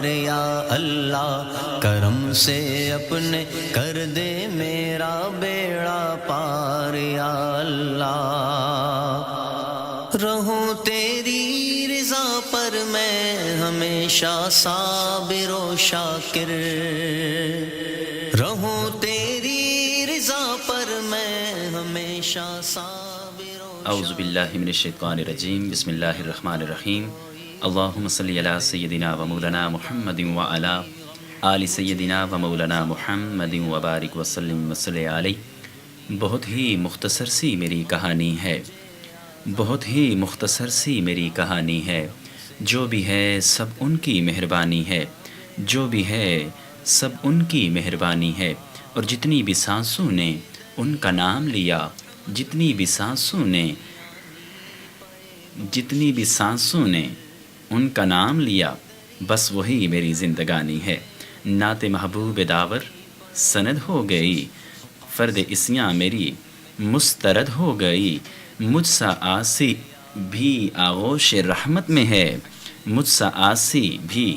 یا اللہ کرم سے اپنے کر دے میرا بیڑا پار یا اللہ رہوں تیری رضا پر میں ہمیشہ صابر و شاکر رہوں تیری رضا پر میں ہمیشہ صابر و شاکر اعوذ باللہ من الشیطان الرجیم بسم اللہ الرحمن الرحیم اللہم صلی علی سیدنا و مولانا محمد وعلی آل سیدنا و مولانا محمد وبارک وسلم وصلی علیہ۔ بہت ہی مختصر سی میری کہانی ہے، بہت ہی مختصر سی میری کہانی ہے، جو بھی ہے سب ان کی مہربانی ہے، جو بھی ہے سب ان کی مہربانی ہے، اور جتنی بھی سانسوں نے ان کا نام لیا، جتنی بھی سانسوں نے ان کا نام لیا، بس وہی میری زندگانی ہے۔ نعت محبوب داور سند ہو گئی، فرد اسیاں میری مسترد ہو گئی، مجھ سا آسی بھی آغوش رحمت میں ہے، مجھ سا آسی بھی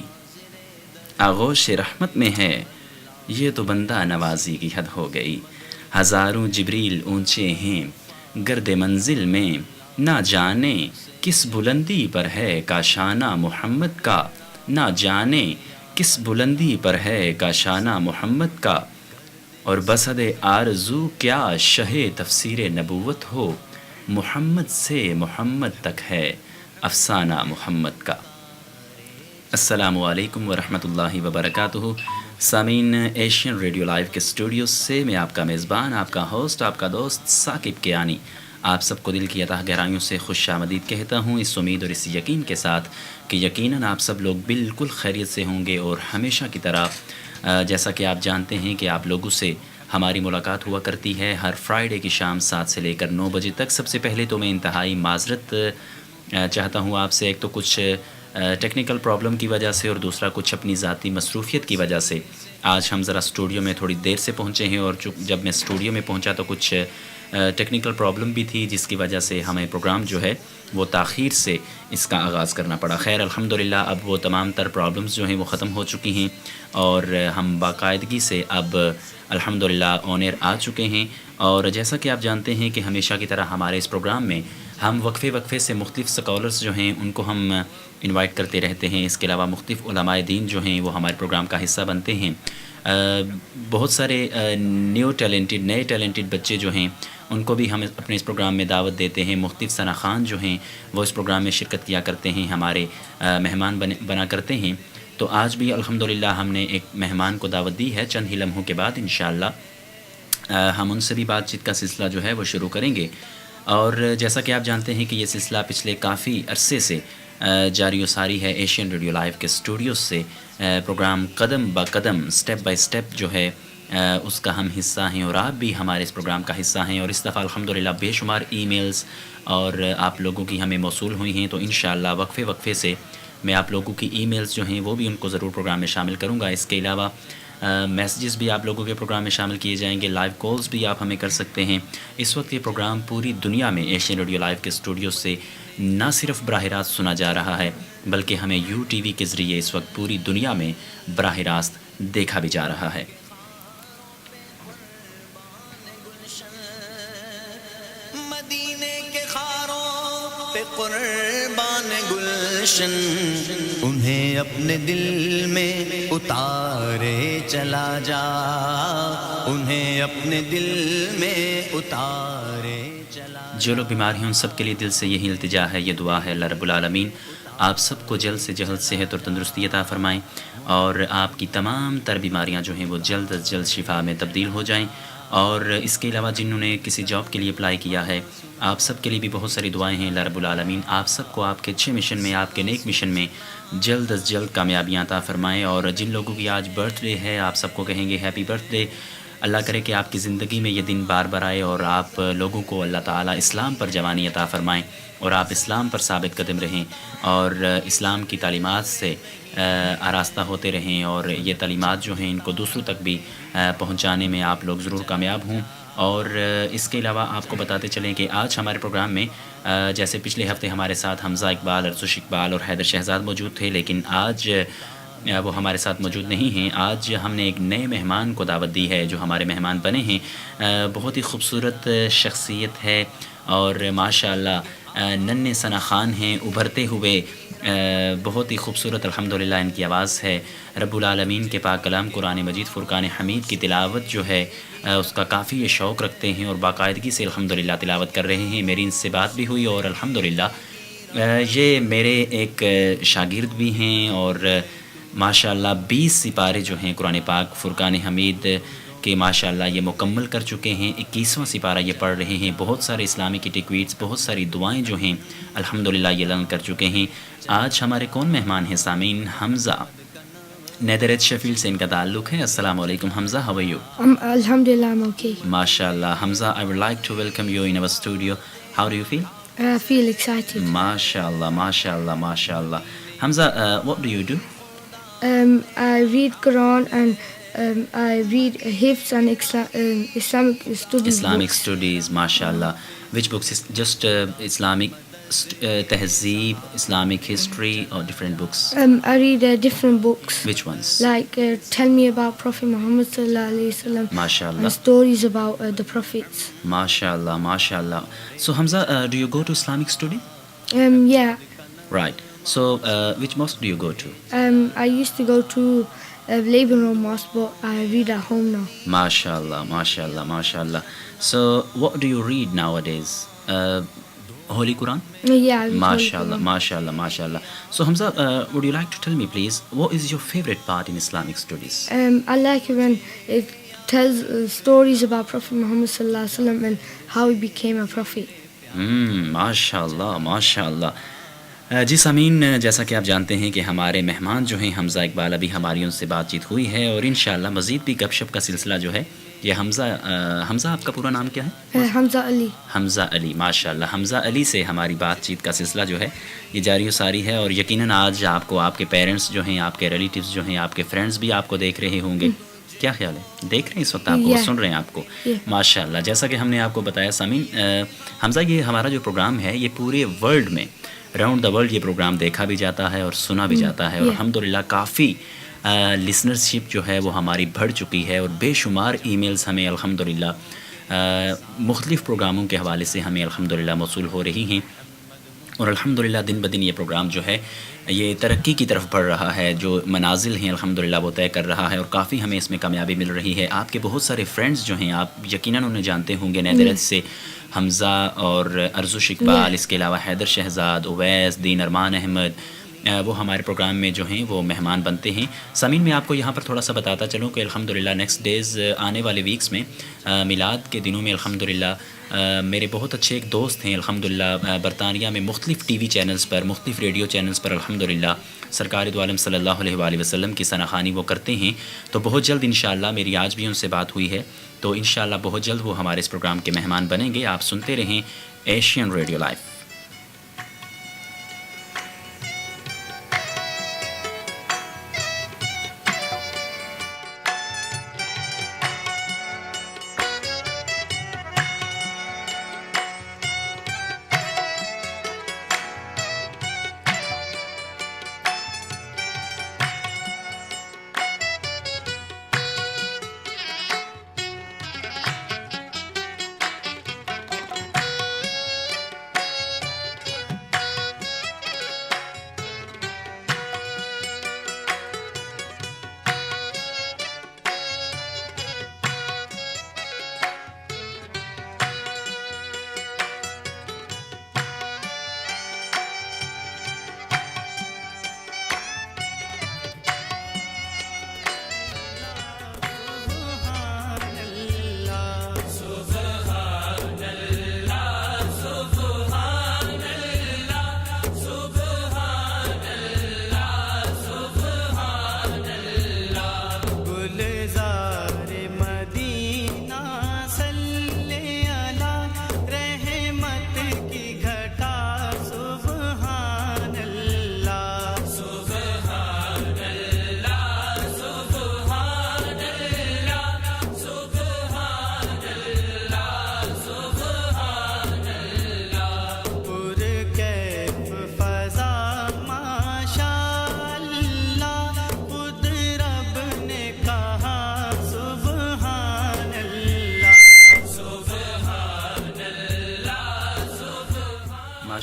آغوش رحمت میں ہے، یہ تو بندہ نوازی کی حد ہو گئی۔ ہزاروں جبریل اونچے ہیں گرد منزل میں، نہ جانے کس بلندی پر ہے کاشانہ محمد کا، نہ جانے کس بلندی پر ہے کاشانہ محمد کا، اور بسد آرزو کیا شہ تفسیر نبوت ہو، محمد سے محمد تک ہے افسانہ محمد کا۔ السلام علیکم ورحمۃ اللہ وبرکاتہ۔ سامعین، ایشین ریڈیو لائیو کے اسٹوڈیو سے میں آپ کا میزبان، آپ کا ہوسٹ، آپ کا دوست ثاقب کیانی آپ سب کو دل کی اتہ گہرائیوں سے خوش آمدید کہتا ہوں، اس امید اور اس یقین کے ساتھ کہ یقیناً آپ سب لوگ بالکل خیریت سے ہوں گے، اور ہمیشہ کی طرح جیسا کہ آپ جانتے ہیں کہ آپ لوگوں سے ہماری ملاقات ہوا کرتی ہے ہر فرائیڈے کی شام 7 سے لے کر 9 بجے تک۔ سب سے پہلے تو میں انتہائی معذرت چاہتا ہوں آپ سے، ایک تو کچھ ٹیکنیکل پرابلم کی وجہ سے، اور دوسرا کچھ اپنی ذاتی مصروفیت کی وجہ سے آج ہم ذرا اسٹوڈیو میں تھوڑی دیر سے پہنچے ہیں، اور جب میں اسٹوڈیو میں پہنچا تو کچھ ٹیکنیکل پرابلم بھی تھی، جس کی وجہ سے ہمیں پروگرام جو ہے وہ تاخیر سے اس کا آغاز کرنا پڑا۔ خیر الحمدللہ اب وہ تمام تر پرابلمز جو ہیں وہ ختم ہو چکی ہیں، اور ہم باقاعدگی سے اب الحمدللہ آن ایئر آ چکے ہیں۔ اور جیسا کہ آپ جانتے ہیں کہ ہمیشہ کی طرح ہمارے اس پروگرام میں ہم وقفے سے مختلف سکالرز جو ہیں ان کو ہم انوائٹ کرتے رہتے ہیں۔ اس کے علاوہ مختلف علماء دین جو ہیں وہ ہمارے پروگرام کا حصہ بنتے ہیں۔ بہت سارے نئے ٹیلنٹڈ بچے جو ہیں ان کو بھی ہم اپنے اس پروگرام میں دعوت دیتے ہیں۔ مختلف ثنا خوان جو ہیں وہ اس پروگرام میں شرکت کیا کرتے ہیں، ہمارے مہمان بنا کرتے ہیں۔ تو آج بھی الحمدللہ ہم نے ایک مہمان کو دعوت دی ہے، چند ہی لمحوں کے بعد انشاءاللہ ہم ان سے بھی بات چیت کا سلسلہ جو ہے وہ شروع کریں گے۔ اور جیسا کہ آپ جانتے ہیں کہ یہ سلسلہ پچھلے کافی عرصے سے جاری و ساری ہے ایشین ریڈیو لائیو کے اسٹوڈیوز سے۔ پروگرام قدم با قدم، سٹیپ بائی سٹیپ جو ہے اس کا ہم حصہ ہیں، اور آپ بھی ہمارے اس پروگرام کا حصہ ہیں، اور اس دفعہ الحمدللہ بے شمار ای میلز اور آپ لوگوں کی ہمیں موصول ہوئی ہیں، تو انشاءاللہ وقفے سے میں آپ لوگوں کی ای میلز جو ہیں وہ بھی ان کو ضرور پروگرام میں شامل کروں گا۔ اس کے علاوہ میسیجز بھی آپ لوگوں کے پروگرام میں شامل کیے جائیں گے، لائیو کالز بھی آپ ہمیں کر سکتے ہیں۔ اس وقت یہ پروگرام پوری دنیا میں ایشین ریڈیو لائیو کے اسٹوڈیو سے نہ صرف براہ راست سنا جا رہا ہے، بلکہ ہمیں یو ٹی وی کے ذریعے اس وقت پوری دنیا میں براہ راست دیکھا بھی جا رہا ہے۔ مدینے کے خاروں پہ قربان گلشن، انہیں اپنے دل میں اتارے چلا جا، انہیں اپنے دل میں اتارے چلا جا۔ جو لوگ بیمار ہیں ان سب کے لیے دل سے یہی التجا ہے، یہ دعا ہے، اللہ رب العالمین آپ سب کو جلد سے جلد صحت اور تندرستی عطا فرمائیں، اور آپ کی تمام تر بیماریاں جو ہیں وہ جلد از جلد شفا میں تبدیل ہو جائیں۔ اور اس کے علاوہ جنہوں نے کسی جاب کے لیے اپلائی کیا ہے، آپ سب کے لیے بھی بہت ساری دعائیں ہیں، اللہ رب العالمین آپ سب کو آپ کے اچھے مشن میں، آپ کے نیک مشن میں جلد از جلد کامیابیاں عطا فرمائیں۔ اور جن لوگوں کی آج برتھ ڈے ہے، آپ سب کو کہیں گے ہیپی برتھ ڈے۔ اللہ کرے کہ آپ کی زندگی میں یہ دن بار بار آئے، اور آپ لوگوں کو اللہ تعالیٰ اسلام پر جوانی عطا فرمائیں، اور آپ اسلام پر ثابت قدم رہیں، اور اسلام کی تعلیمات سے آراستہ ہوتے رہیں، اور یہ تعلیمات جو ہیں ان کو دوسروں تک بھی پہنچانے میں آپ لوگ ضرور کامیاب ہوں۔ اور اس کے علاوہ آپ کو بتاتے چلیں کہ آج ہمارے پروگرام میں جیسے پچھلے ہفتے ہمارے ساتھ حمزہ اقبال، ارزش اقبال اور حیدر شہزاد موجود تھے، لیکن آج وہ ہمارے ساتھ موجود نہیں ہیں. آج ہم نے ایک نئے مہمان کو دعوت دی ہے جو ہمارے مہمان بنے ہیں. بہت ہی خوبصورت شخصیت ہے اور ماشاء اللہ ننھے ثنا خان ہیں, ابھرتے ہوئے, بہت ہی خوبصورت الحمدللہ ان کی آواز ہے. رب العالمین کے پاک کلام قرآن مجید فرقان حمید کی تلاوت جو ہے اس کا کافی یہ شوق رکھتے ہیں اور باقاعدگی سے الحمدللہ تلاوت کر رہے ہیں. میری ان سے بات بھی ہوئی اور الحمدللہ یہ میرے ایک شاگرد بھی ہیں اور ماشاءاللہ 20 سپارے جو ہیں قرآن پاک فرقان حمید کہ ماشاءاللہ یہ مکمل کر چکے ہیں. 21واں سپارہ یہ پڑھ رہے ہیں. بہت سارے اسلامی کی ٹکویٹس, بہت ساری دعائیں جو ہیں الحمدللہ یہ لرن کر چکے ہیں. آج ہمارے کون مہمان ہیں سامعین؟ حمزہ نیدرلینڈ شیفیلڈ سے ان کا تعلق ہے. السلام علیکم Hamza, how are you? Alhamdulillah, I'm okay. ماشاءاللہ حمزہ, I would like to welcome you in our studio. How do you feel? I feel excited. ماشاءاللہ ماشاءاللہ ماشاءاللہ. حمزہ, what do you do? I read Quran and I read Hifz and Islamic studies. Islamic books. studies, mashallah. Which books? Is just Islamic Tehzeeb, Islamic history, or different books? I read different books. Which ones? Like Tell Me About Prophet Muhammad Sallallahu Alaihi Wasallam. Mashallah. And stories about the prophets. Mashallah, mashallah. So Hamza, do you go to Islamic study? Yeah. Right. So which mosque do you go to? I used to go to Labour Road Mosque, but I read at home now. Mashallah, mashallah, mashallah. So what do you read nowadays? Holy Quran? Yeah, I read Holy Mashallah, Quran. mashallah, mashallah. So Hamza, would you like to tell me please, what is your favorite part in Islamic studies? I like it when it tells stories about Prophet Muhammad Sallallahu Alaihi Wasallam and how he became a prophet. ماشاءاللہ ماشاءاللہ. جی سامعین, جیسا کہ آپ جانتے ہیں کہ ہمارے مہمان جو ہیں حمزہ اقبال, ابھی ہماری ان سے بات چیت ہوئی ہے اور انشاءاللہ مزید بھی گپ شپ کا سلسلہ جو ہے یہ حمزہ آپ کا پورا نام کیا ہے؟ Hamza Ali. حمزہ علی. ماشاءاللہ حمزہ علی سے ہماری بات چیت کا سلسلہ جو ہے یہ جاری و ساری ہے اور یقیناً آج آپ کو آپ کے پیرنٹس جو ہیں, آپ کے ریلیٹیوز جو ہیں, آپ کے فرینڈس بھی آپ کو دیکھ رہے ہوں گے. کیا خیال ہے؟ دیکھ رہے ہیں اس وقت آپ کو, سن رہے ہیں آپ کو؟ ماشاءاللہ. جیسا کہ ہم نے آپ کو بتایا سامعین, حمزہ یہ ہمارا جو پروگرام ہے یہ پورے ورلڈ میں, راؤنڈ دا ورلڈ یہ پروگرام دیکھا بھی جاتا ہے اور سنا بھی جاتا ہے اور الحمدللہ کافی لسنرشپ جو ہے وہ ہماری بڑھ چکی ہے اور بے شمار ای میلز ہمیں الحمدللہ مختلف پروگراموں کے حوالے سے ہمیں الحمدللہ موصول ہو رہی ہیں اور الحمدللہ دن بدن یہ پروگرام جو ہے یہ ترقی کی طرف بڑھ رہا ہے. جو منازل ہیں الحمدللہ وہ طے کر رہا ہے اور کافی ہمیں اس میں کامیابی مل رہی ہے. آپ کے بہت سارے فرینڈز جو ہیں آپ یقیناً انہیں جانتے ہوں گے نیدرلینڈ سے, حمزہ اور ارزش اقبال, اس کے علاوہ حیدر شہزاد, اویس, دین ارمان احمد, وہ ہمارے پروگرام میں جو ہیں وہ مہمان بنتے ہیں. سامعین, میں آپ کو یہاں پر تھوڑا سا بتاتا چلوں کہ الحمدللہ نیکسٹ ڈیز آنے والے ویکس میں میلاد کے دنوں میں الحمدللہ میرے بہت اچھے ایک دوست ہیں الحمدللہ برطانیہ میں مختلف ٹی وی چینلز پر, مختلف ریڈیو چینلز پر الحمدللہ سرکار دو عالم صلی اللہ علیہ وآلہ وسلم کی ثنا خوانی وہ کرتے ہیں. تو بہت جلد انشاءاللہ میری آج بھی ان سے بات ہوئی ہے, تو انشاءاللہ بہت جلد وہ ہمارے اس پروگرام کے مہمان بنیں گے. آپ سنتے رہیں ایشین ریڈیو لائیو.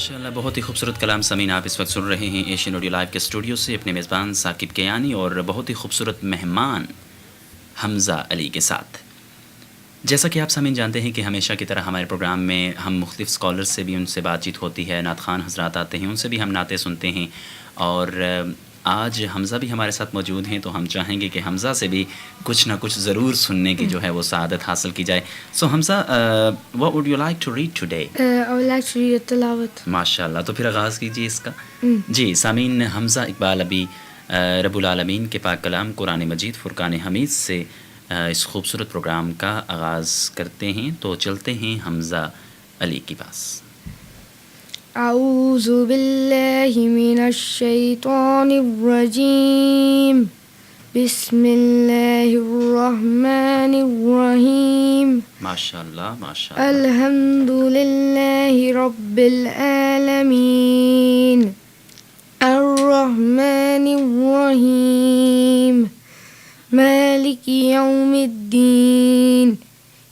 ماشاءاللہ بہت ہی خوبصورت کلام سامعین آپ اس وقت سن رہے ہیں ایشین آڈیو لائیو کے اسٹوڈیو سے اپنے میزبان ثاقب کیانی اور بہت ہی خوبصورت مہمان حمزہ علی کے ساتھ. جیسا کہ آپ سامعین جانتے ہیں کہ ہمیشہ کی طرح ہمارے پروگرام میں ہم مختلف اسکالرز سے بھی ان سے بات چیت ہوتی ہے, نعت خوان حضرات آتے ہیں, ان سے بھی ہم نعتیں سنتے ہیں, اور آج حمزہ بھی ہمارے ساتھ موجود ہیں تو ہم چاہیں گے کہ حمزہ سے بھی کچھ نہ کچھ ضرور سننے کی جو ہے وہ سعادت حاصل کی جائے. سو حمزہ, what would you like to read today? I would like to read a tilawat. ماشاء اللہ, تو پھر آغاز کیجیے اس کا. جی سامعین, حمزہ اقبال ابھی رب العالمین کے پاک کلام قرآن مجید فرقان حمید سے اس خوبصورت پروگرام کا آغاز کرتے ہیں, تو چلتے ہیں حمزہ علی کے پاس. اعوذ باللہ من الشیطان الرجیم, بسم اللہ الرحمن الرحیم. ماشاء اللہ ماشاء اللہ. الحمد للہ رب العالمین, الرحمن الرحیم, مالک یوم الدین,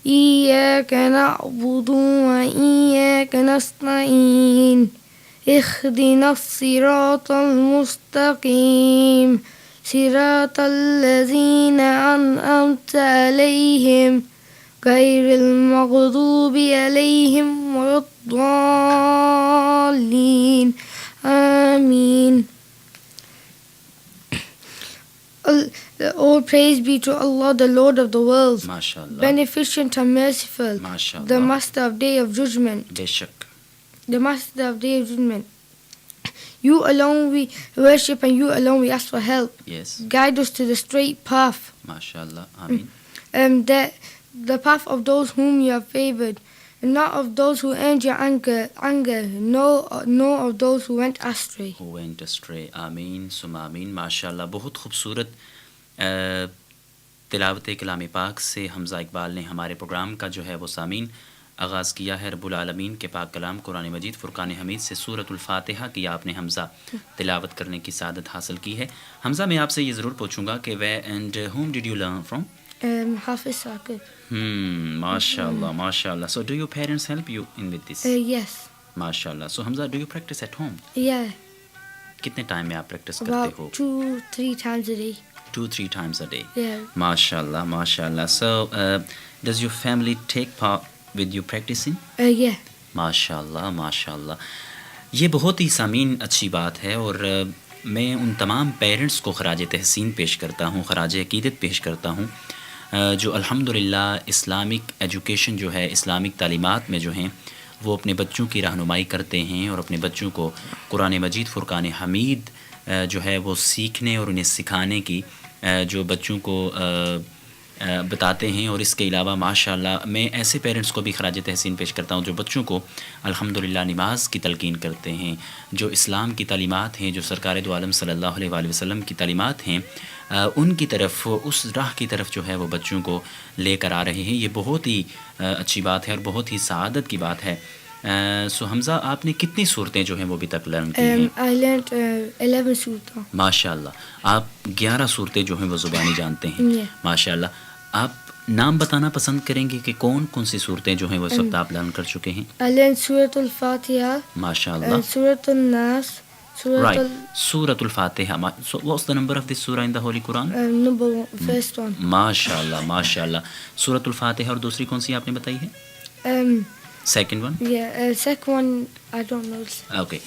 ایاک نعبد و ایاک نستعین, اهدنا الصراط المستقیم, صراط الذین انعمت علیہم غیر المغضوب علیہم ولا الضالین, آمین. All praise be to Allah, the Lord of the worlds, ماشاءاللہ beneficent and merciful, the ماشاءاللہ. Master of Day of Judgment, بے شک. the Master of Day of Judgment. You alone we worship and you alone we ask for help. Yes. Guide us to the straight path, ماشاءاللہ. آمین. the path of those whom you have favored, and not of those who earned your anger, nor of those who went astray. Who went astray. آمین ثم آمین. ماشاءاللہ بہت خوبصورت تلاوت کلام پاک سے حمزہ اقبال نے ہمارے پروگرام کا جو ہے وہ سامعین آغاز کیا ہے. رب العالمین کے پاک کلام قرآن مجید فرقان حمید سے سورۃ الفاتحہ کی آپ نے حمزہ تلاوت کرنے کی سعادت حاصل کی ہے. حمزہ میں آپ سے یہ ضرور پوچھوں گا کہ where and whom did you learn from? Hafiz Saqib. ماشاءاللہ ماشاءاللہ. So do your parents help you in with this? Yes. ماشاءاللہ. So Hamza, do you practice at home? Yeah. کتنے ٹائم میں آپ پریکٹس کرتے About who? 2-3 times a day. 2-3 times a day. Yeah. ماشاءاللہ ماشاءاللہ. So does your family take part with you practicing? Yeah. ماشاءاللہ ماشاءاللہ. یہ بہت ہی سامعین اچھی بات ہے, اور میں ان تمام پیرنٹس کو خراج تحسین پیش کرتا ہوں, خراج عقیدت پیش کرتا ہوں جو الحمدللہ اسلامک ایجوکیشن جو ہے, اسلامک تعلیمات میں جو ہیں وہ اپنے بچوں کی رہنمائی کرتے ہیں, اور اپنے بچوں کو قرآن مجید فرقان حمید جو ہے وہ سیکھنے اور انہیں سکھانے کی جو بچوں کو بتاتے ہیں. اور اس کے علاوہ ماشاءاللہ میں ایسے پیرنٹس کو بھی خراج تحسین پیش کرتا ہوں جو بچوں کو الحمدللہ نماز کی تلقین کرتے ہیں, جو اسلام کی تعلیمات ہیں, جو سرکار دو عالم صلی اللہ علیہ وآلہ وسلم کی تعلیمات ہیں, ان کی طرف, اس راہ کی طرف جو ہے وہ بچوں کو لے کر آ رہے ہیں. یہ بہت ہی اچھی بات ہے اور بہت ہی سعادت کی بات ہے. سو حمزہ, آپ نے کتنی صورتیں جو ہیں وہ ابھی تک لرن کی ہیں؟ I learned 11 surah. ماشاءاللہ. آپ 11 صورتیں جو ہیں وہ زبانی جانتے ہیں. Yeah. ماشاءاللہ. آپ نام بتانا پسند کریں گے کہ کون کون سی صورتیں جو ہیں وہ اس وقت آپ لرن کر چکے ہیں؟ I learned Surah Al-Fatiha, ماشاءاللہ. Surah Al-Nas, Surah Right. سورۃ الفاتحہ. So what's the number of this surah in the Holy Quran? number one, first one. ماشاءاللہ ماشاءاللہ. سورۃ الفاتحہ, اور دوسری کون سی آپ نے بتائی ہے؟ Second one. Yeah, second one, I don't know. Okay.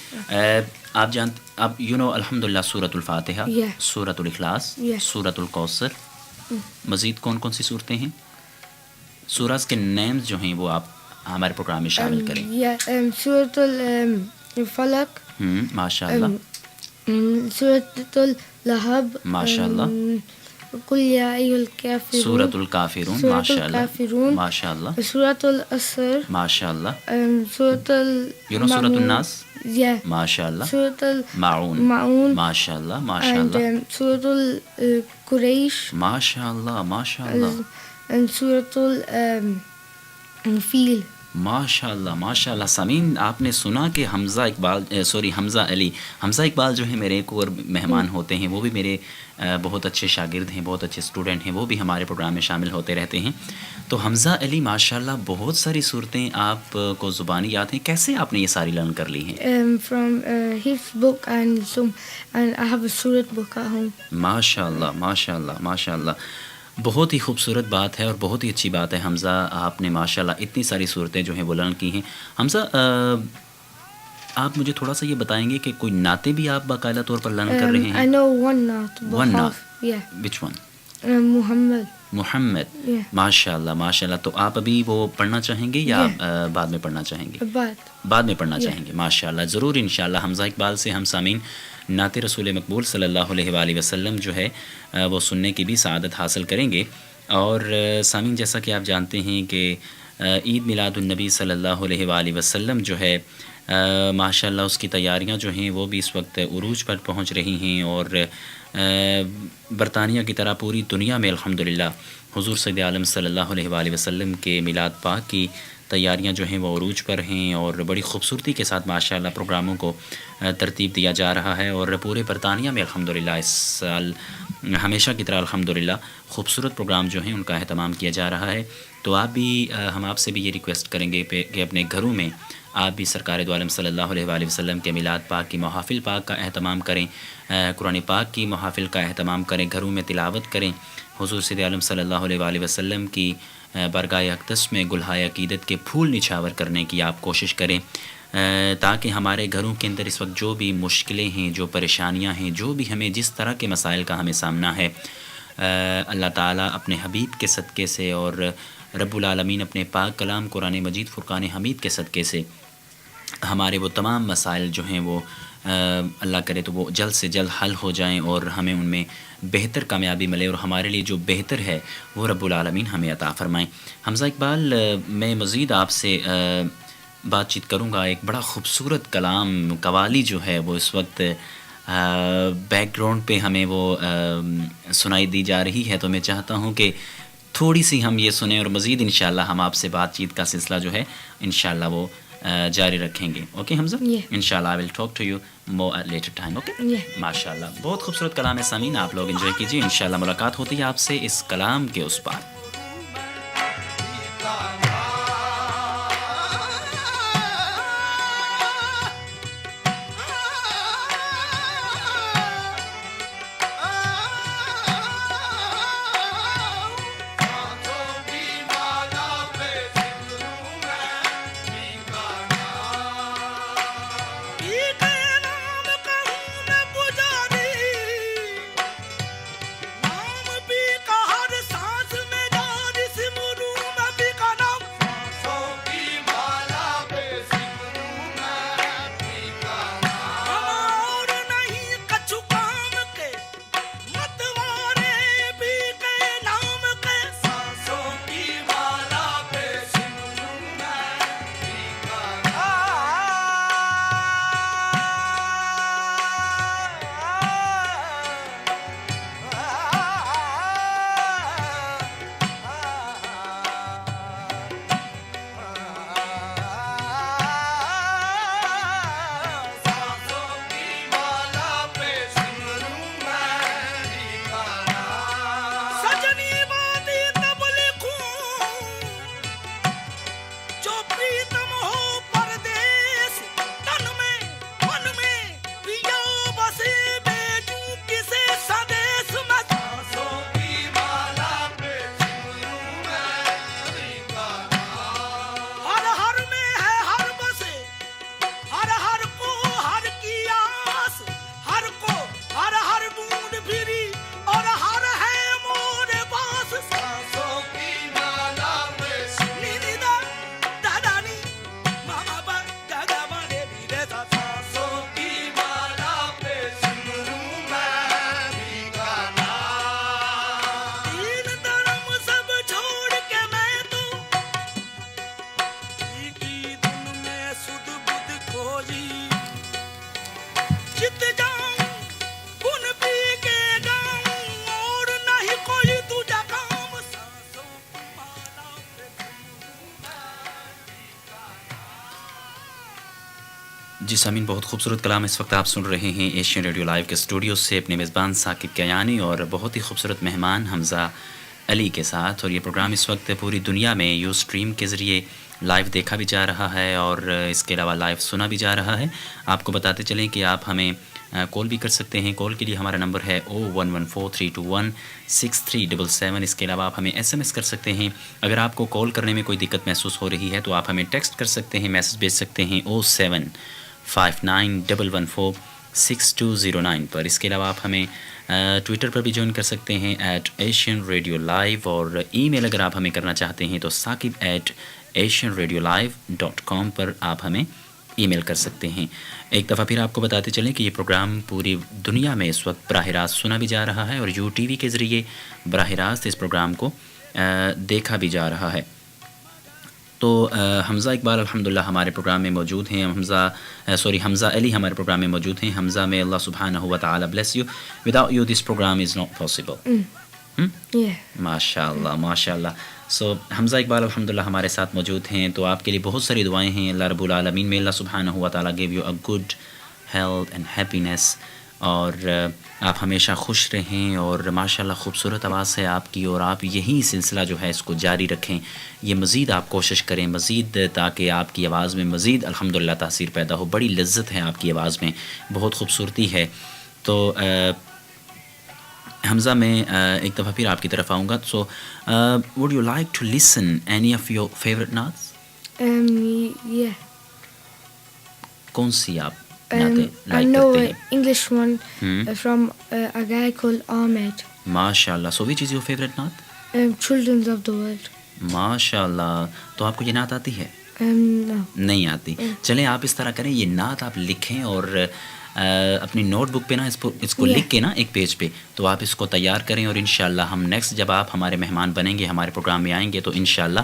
آپ جانتے, آپ یو نو الحمدللہ سورۃ الفاتحہ, Yeah. سورۃ الاخلاص, Yeah. سورۃ الکوثر, مزید کون کون سی صورتیں ہیں؟ سوراز کے نیمز جو ہیں وہ آپ ہمارے پروگرام میں شامل کریں. Yeah, Surah Al-Falaq, ماشاءاللہ Surah Al-Lahab, ماشاءاللہ. قل یا ایھا الکافرون, سورۃ الکافرون. سورۃ ماشاءاللہ الکافرون, ماشاءاللہ Surah Al-Asr, ماشاءاللہ. Surah یو نو سورۃ الناس. Yeah, ماشاءاللہ. Surah معون. Al-Ma'un, ماشاءاللہ and ماشاءاللہ Surah Al-Quraysh, ماشاءاللہ ماشاءاللہ and Surah Al-Fil. ماشاءاللہ ماشاءاللہ. سامعین, آپ نے سنا کہ حمزہ اقبال حمزہ علی, حمزہ اقبال جو ہے میرے ایک اور مہمان ہوتے ہیں, وہ بھی میرے بہت اچھے شاگرد ہیں، بہت اچھے اسٹوڈنٹ ہیں، وہ بھی ہمارے پروگرام میں شامل ہوتے رہتے ہیں. تو حمزہ علی ماشاءاللہ بہت ساری صورتیں آپ کو زبانی یاد ہیں، کیسے آپ نے یہ ساری لرن کر لی ہیں؟ From his book and I have a Surat book at home. ماشاءاللہ ماشاءاللہ ماشاءاللہ، بہت ہی خوبصورت بات ہے اور بہت ہی اچھی بات ہے حمزہ، آپ نے ماشاءاللہ اتنی ساری صورتیں جو ہیں وہ لرن کی ہیں. حمزہ آپ مجھے تھوڑا سا یہ بتائیں گے کہ کوئی نعتیں بھی آپ باقاعدہ طور پر لرن کر رہے I ہیں؟ know one naat. One naat. Yeah. Which one? Muhammad. Muhammad. Yeah. ماشاءاللہ ماشاءاللہ. تو آپ ابھی وہ پڑھنا چاہیں گے یا بعد میں پڑھنا چاہیں گے؟ بعد میں پڑھنا چاہیں گے. ماشاءاللہ ضرور انشاءاللہ. حمزہ اقبال سے ہم سامعین نعت رسول مقبول صلی اللہ علیہ وآلہ وسلم جو ہے وہ سننے کی بھی سعادت حاصل کریں گے. اور سامعین جیسا کہ آپ جانتے ہیں کہ عید میلاد النبی صلی اللہ علیہ وآلہ وسلم جو ہے ماشاءاللہ اس کی تیاریاں جو ہیں وہ بھی اس وقت عروج پر پہنچ رہی ہیں، اور برطانیہ کی طرح پوری دنیا میں الحمدللہ حضور سید عالم صلی اللہ علیہ وآلہ وسلم کے میلاد پاک کی تیاریاں جو ہیں وہ عروج پر ہیں، اور بڑی خوبصورتی کے ساتھ ماشاءاللہ پروگراموں کو ترتیب دیا جا رہا ہے. اور پورے برطانیہ میں الحمدللہ اس سال ہمیشہ کی طرح الحمدللہ خوبصورت پروگرام جو ہیں ان کا اہتمام کیا جا رہا ہے. تو آپ بھی ہم آپ سے بھی یہ ریکویسٹ کریں گے کہ اپنے گھروں میں آپ بھی سرکار دو عالم صلی اللہ علیہ وآلہ وسلم کے میلاد پاک کی محافل پاک کا اہتمام کریں، قرآن پاک کی محافل کا اہتمام کریں، گھروں میں تلاوت کریں، حضور سید عالم صلی اللہ علیہ وآلہ وسلم کی برگاہ اقدس میں گلہائے عقیدت کے پھول نچھاور کرنے کی آپ کوشش کریں، تاکہ ہمارے گھروں کے اندر اس وقت جو بھی مشکلیں ہیں، جو پریشانیاں ہیں، جو بھی ہمیں جس طرح کے مسائل کا ہمیں سامنا ہے، اللہ تعالیٰ اپنے حبیب کے صدقے سے اور رب العالمین اپنے پاک کلام قرآن مجید فرقان حمید کے صدقے سے ہمارے وہ تمام مسائل جو ہیں وہ اللہ کرے تو وہ جلد سے جلد حل ہو جائیں، اور ہمیں ان میں بہتر کامیابی ملے، اور ہمارے لیے جو بہتر ہے وہ رب العالمین ہمیں عطا فرمائیں. حمزہ اقبال میں مزید آپ سے بات چیت کروں گا. ایک بڑا خوبصورت کلام قوالی جو ہے وہ اس وقت بیک گراؤنڈ پہ ہمیں وہ سنائی دی جا رہی ہے، تو میں چاہتا ہوں کہ تھوڑی سی ہم یہ سنیں، اور مزید انشاءاللہ ہم آپ سے بات چیت کا سلسلہ جو ہے انشاءاللہ وہ جاری رکھیں گے. اوکے حمزہ؟ انشاءاللہ I will talk to you more at later time. Okay ماشاءاللہ بہت خوبصورت کلام ہے سامعین، آپ لوگ انجوائے کیجیے. انشاءاللہ ملاقات ہوتی ہے آپ سے اس کلام کے اس پار. نام بھی کا ہر سانس میں جی سامعین، بہت خوبصورت کلام اس وقت آپ سن رہے ہیں ایشین ریڈیو لائیو کے اسٹوڈیو سے اپنے میزبان ثاقب کیانی اور بہت ہی خوبصورت مہمان حمزہ علی کے ساتھ. اور یہ پروگرام اس وقت پوری دنیا میں یو اسٹریم کے ذریعے لائیو دیکھا بھی جا رہا ہے اور اس کے علاوہ لائیو سنا بھی جا رہا ہے. آپ کو بتاتے چلیں کہ آپ ہمیں کال بھی کر سکتے ہیں. کال کے لیے ہمارا نمبر ہے 01143216377. اس کے علاوہ آپ ہمیں ایس ایم ایس کر سکتے ہیں. اگر آپ کو کال کرنے میں کوئی دقت محسوس ہو رہی ہے تو آپ ہمیں ٹیکسٹ کر سکتے ہیں, میسج بھیج سکتے ہیں 07591146209 پر. اس کے علاوہ آپ ہمیں ٹویٹر پر بھی جوائن کر سکتے ہیں @AsianRadioLive, اور ای میل اگر آپ ہمیں کرنا چاہتے ہیں تو saqib@asianradiolive.com پر آپ ہمیں ای میل کر سکتے ہیں. ایک دفعہ پھر آپ کو بتاتے چلیں کہ یہ پروگرام پوری دنیا میں اس وقت براہ راست سنا بھی جا رہا ہے اور یو ٹی وی کے ذریعے براہ راست اس پروگرام کو دیکھا بھی جا رہا ہے. تو حمزہ اقبال الحمدللہ ہمارے پروگرام میں موجود ہیں. حمزہ علی ہمارے پروگرام میں موجود ہیں. حمزہ میں اللہ سبحانہ و تعالی bless you. Without you this program is not possible. ماشاء اللہ ماشاء اللہ. سو حمزہ اقبال الحمدللہ ہمارے ساتھ موجود ہیں. تو آپ کے لیے بہت ساری دعائیں ہیں. اللہ رب العالمین میں اللہ سبحانہ و تعالی give you a good health and happiness, اور آپ ہمیشہ خوش رہیں. اور ماشاءاللہ خوبصورت آواز ہے آپ کی, اور آپ یہی سلسلہ جو ہے اس کو جاری رکھیں. یہ مزید آپ کوشش کریں مزید, تاکہ آپ کی آواز میں مزید الحمدللہ تاثیر پیدا ہو. بڑی لذت ہے آپ کی آواز میں, بہت خوبصورتی ہے. تو حمزہ میں ایک دفعہ پھر آپ کی طرف آؤں گا. سو would you like to listen any of your favorite naats? Yeah. کون سی آپ I لائک know کرتے an ہیں؟ English one from a guy called Ahmed. ماشاء اللہ. سو which is your favorite naat? Children of the World. ماشاء اللہ. تو آپ کو یہ نعت آتی ہے؟ No. نہیں آتی. چلیں آپ اس طرح کریں, یہ نعت آپ لکھیں اور اپنی نوٹ بک پہ نا اس کو لکھ کے نا ایک پیج پہ, تو آپ اس کو تیار کریں, اور انشاءاللہ ہم نیکسٹ جب آپ ہمارے مہمان بنیں گے, ہمارے پروگرام میں آئیں گے, تو انشاءاللہ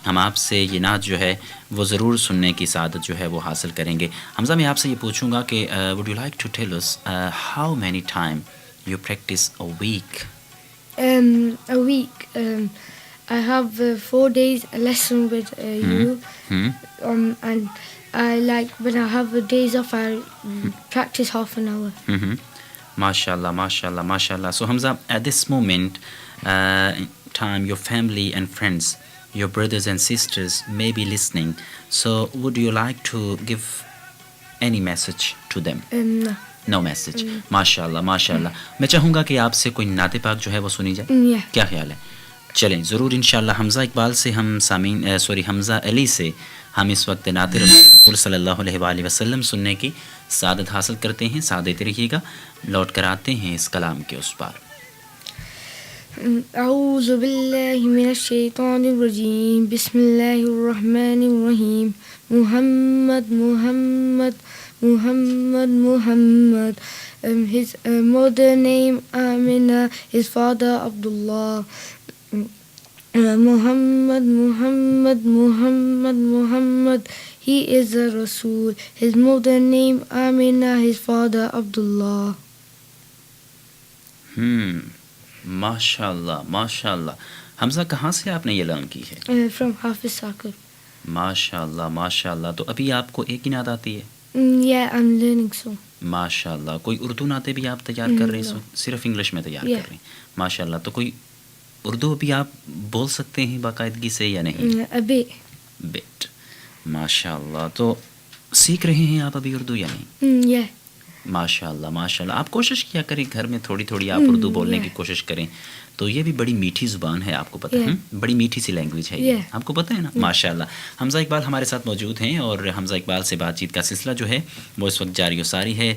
ہم آپ سے یہ نعت جو ہے وہ ضرور سننے کی سعادت جو ہے وہ حاصل کریں گے. حمزہ میں آپ سے یہ پوچھوں گا کہ would you like to tell us how many time you practice a week? A week. I have 4 days a lesson with you. And I like when I have days off, I practice half an hour. MashaAllah, MashaAllah, MashaAllah. So Hamza, at this moment, time your family and friends, your brothers and sisters may be listening. So would you like to give any message to them? No. No message. MashaAllah, MashaAllah. میں چاہوں گا کہ آپ سے کوئی نعت پاک جو ہے وہ سنی جائے. Yeah. کیا خیال ہے؟ چلیں ضرور انشاءاللہ. حمزہ اقبال سے ہم حمزہ علی سے ہم اس وقت نعت رسول صلی اللہ علیہ وآلہ وسلم سننے کی سعادت حاصل کرتے ہیں. ساتھ دیتے رہیے گا, لوٹ کر آتے ہیں اس کلام کے اس پار. اعوذ باللہ من الشیطان الرجیم. بسم اللہ الرحمن الرحیم. محمد محمد محمد محمد. His mother name Amina, his father Abdullah. Muhammad Muhammad Muhammad Muhammad, he is a Rasul. His mother name Amina, his father Abdullah. ماشاءاللہ ماشاءاللہ. حمزہ کہاں سے آپ نے یہ لرن کی ہے؟ From Hafiz Saqib. ماشاءاللہ ماشاءاللہ. تو ابھی آپ کو ایک ہی نعت آتی ہے؟ Yeah, I'm learning so. ماشاءاللہ. کوئی اردو نعتیں بھی آپ تیار کر رہے ہیں؟ صرف انگلش میں تیار کر رہے ہیں؟ ماشاءاللہ. تو کوئی اردو بھی آپ بول سکتے ہیں باقاعدگی سے یا نہیں؟ A bit. بٹ. ماشاءاللہ. تو سیکھ رہے ہیں آپ ابھی اردو یا نہیں؟ Yeah. ماشاءاللہ ماشاءاللہ. آپ کوشش کیا کریں گھر میں تھوڑی تھوڑی آپ اردو بولنے کی کوشش کریں. تو یہ بھی بڑی میٹھی زبان ہے, آپ کو پتہ ہے, بڑی میٹھی سی لینگویج ہے یہ, آپ کو پتہ ہے نا. ماشاءاللہ. حمزہ اقبال ہمارے ساتھ موجود ہیں, اور حمزہ اقبال سے بات چیت کا سلسلہ جو ہے وہ اس وقت جاری و ساری ہے.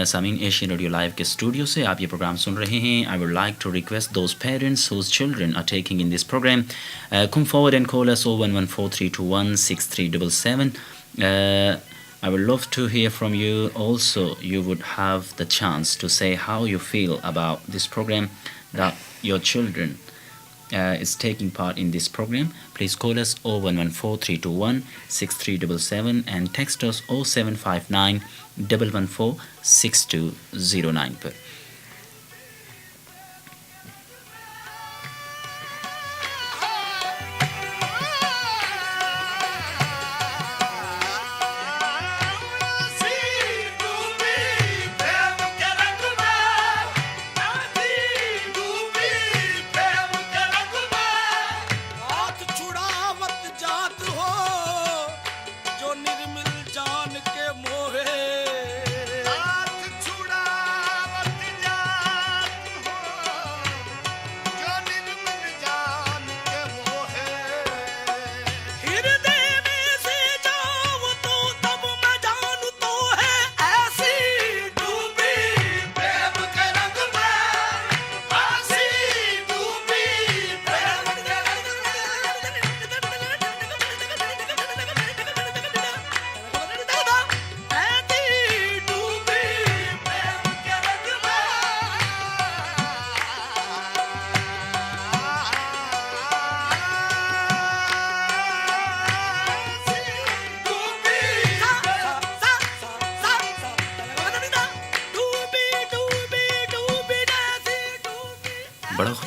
سامعین, ایشین ریڈیو لائیو کے اسٹوڈیو سے آپ یہ پروگرام سن رہے ہیں. I would like to request those parents whose children are taking in this program, come forward and call us 01143216377. I would love to hear from you. Also, you would have the chance to say how you feel about this program, that your children is taking part in this program. Please call us 01143216377 and text us 07591146209 per. See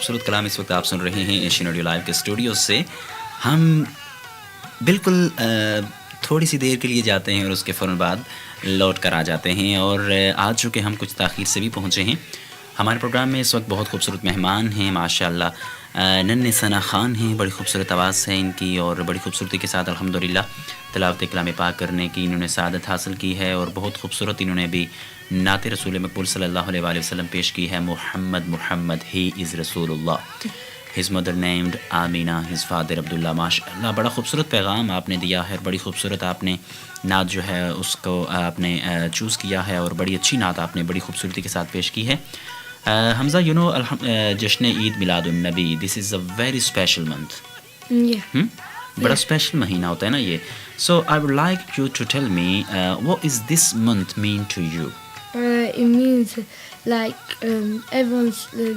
خوبصورت کلام اس وقت آپ سن رہے ہیں Asian audio live کے studio سے. ہم بالکل تھوڑی سی دیر کے لیے جاتے ہیں اور اس کے فوراً بعد لوٹ کر آ جاتے ہیں, اور آج چونکہ ہم کچھ تاخیر سے بھی پہنچے ہیں. ہمارے پروگرام میں اس وقت بہت خوبصورت مہمان ہیں ماشاء اللہ. نن ثنا خان ہیں, بڑی خوبصورت آواز ہے ان کی, اور بڑی خوبصورتی کے ساتھ الحمدللہ تلاوت کلام پاک کرنے کی انہوں نے سعادت حاصل کی ہے, اور بہت خوبصورت انہوں نے بھی نعت رسول مقبول صلی اللہ علیہ وآلہ وسلم پیش کی ہے. محمد ہی از رسول اللہ, ہز مدر نیمڈ آمینہ, ہز فادر عبداللہ. ماشاء اللہ بڑا خوبصورت پیغام آپ نے دیا ہے, بڑی خوبصورت آپ نے نعت جو ہے اس کو آپ نے چوز کیا ہے, اور بڑی اچھی نعت آپ نے بڑی خوبصورتی کے ساتھ پیش کی ہے. حمزہ, یو نو جشن Eid Milad un Nabi, this is a very special month. بڑا اسپیشل مہینہ ہوتا ہے نا یہ. So I would like you to tell me what is this month mean to you. It means like everyone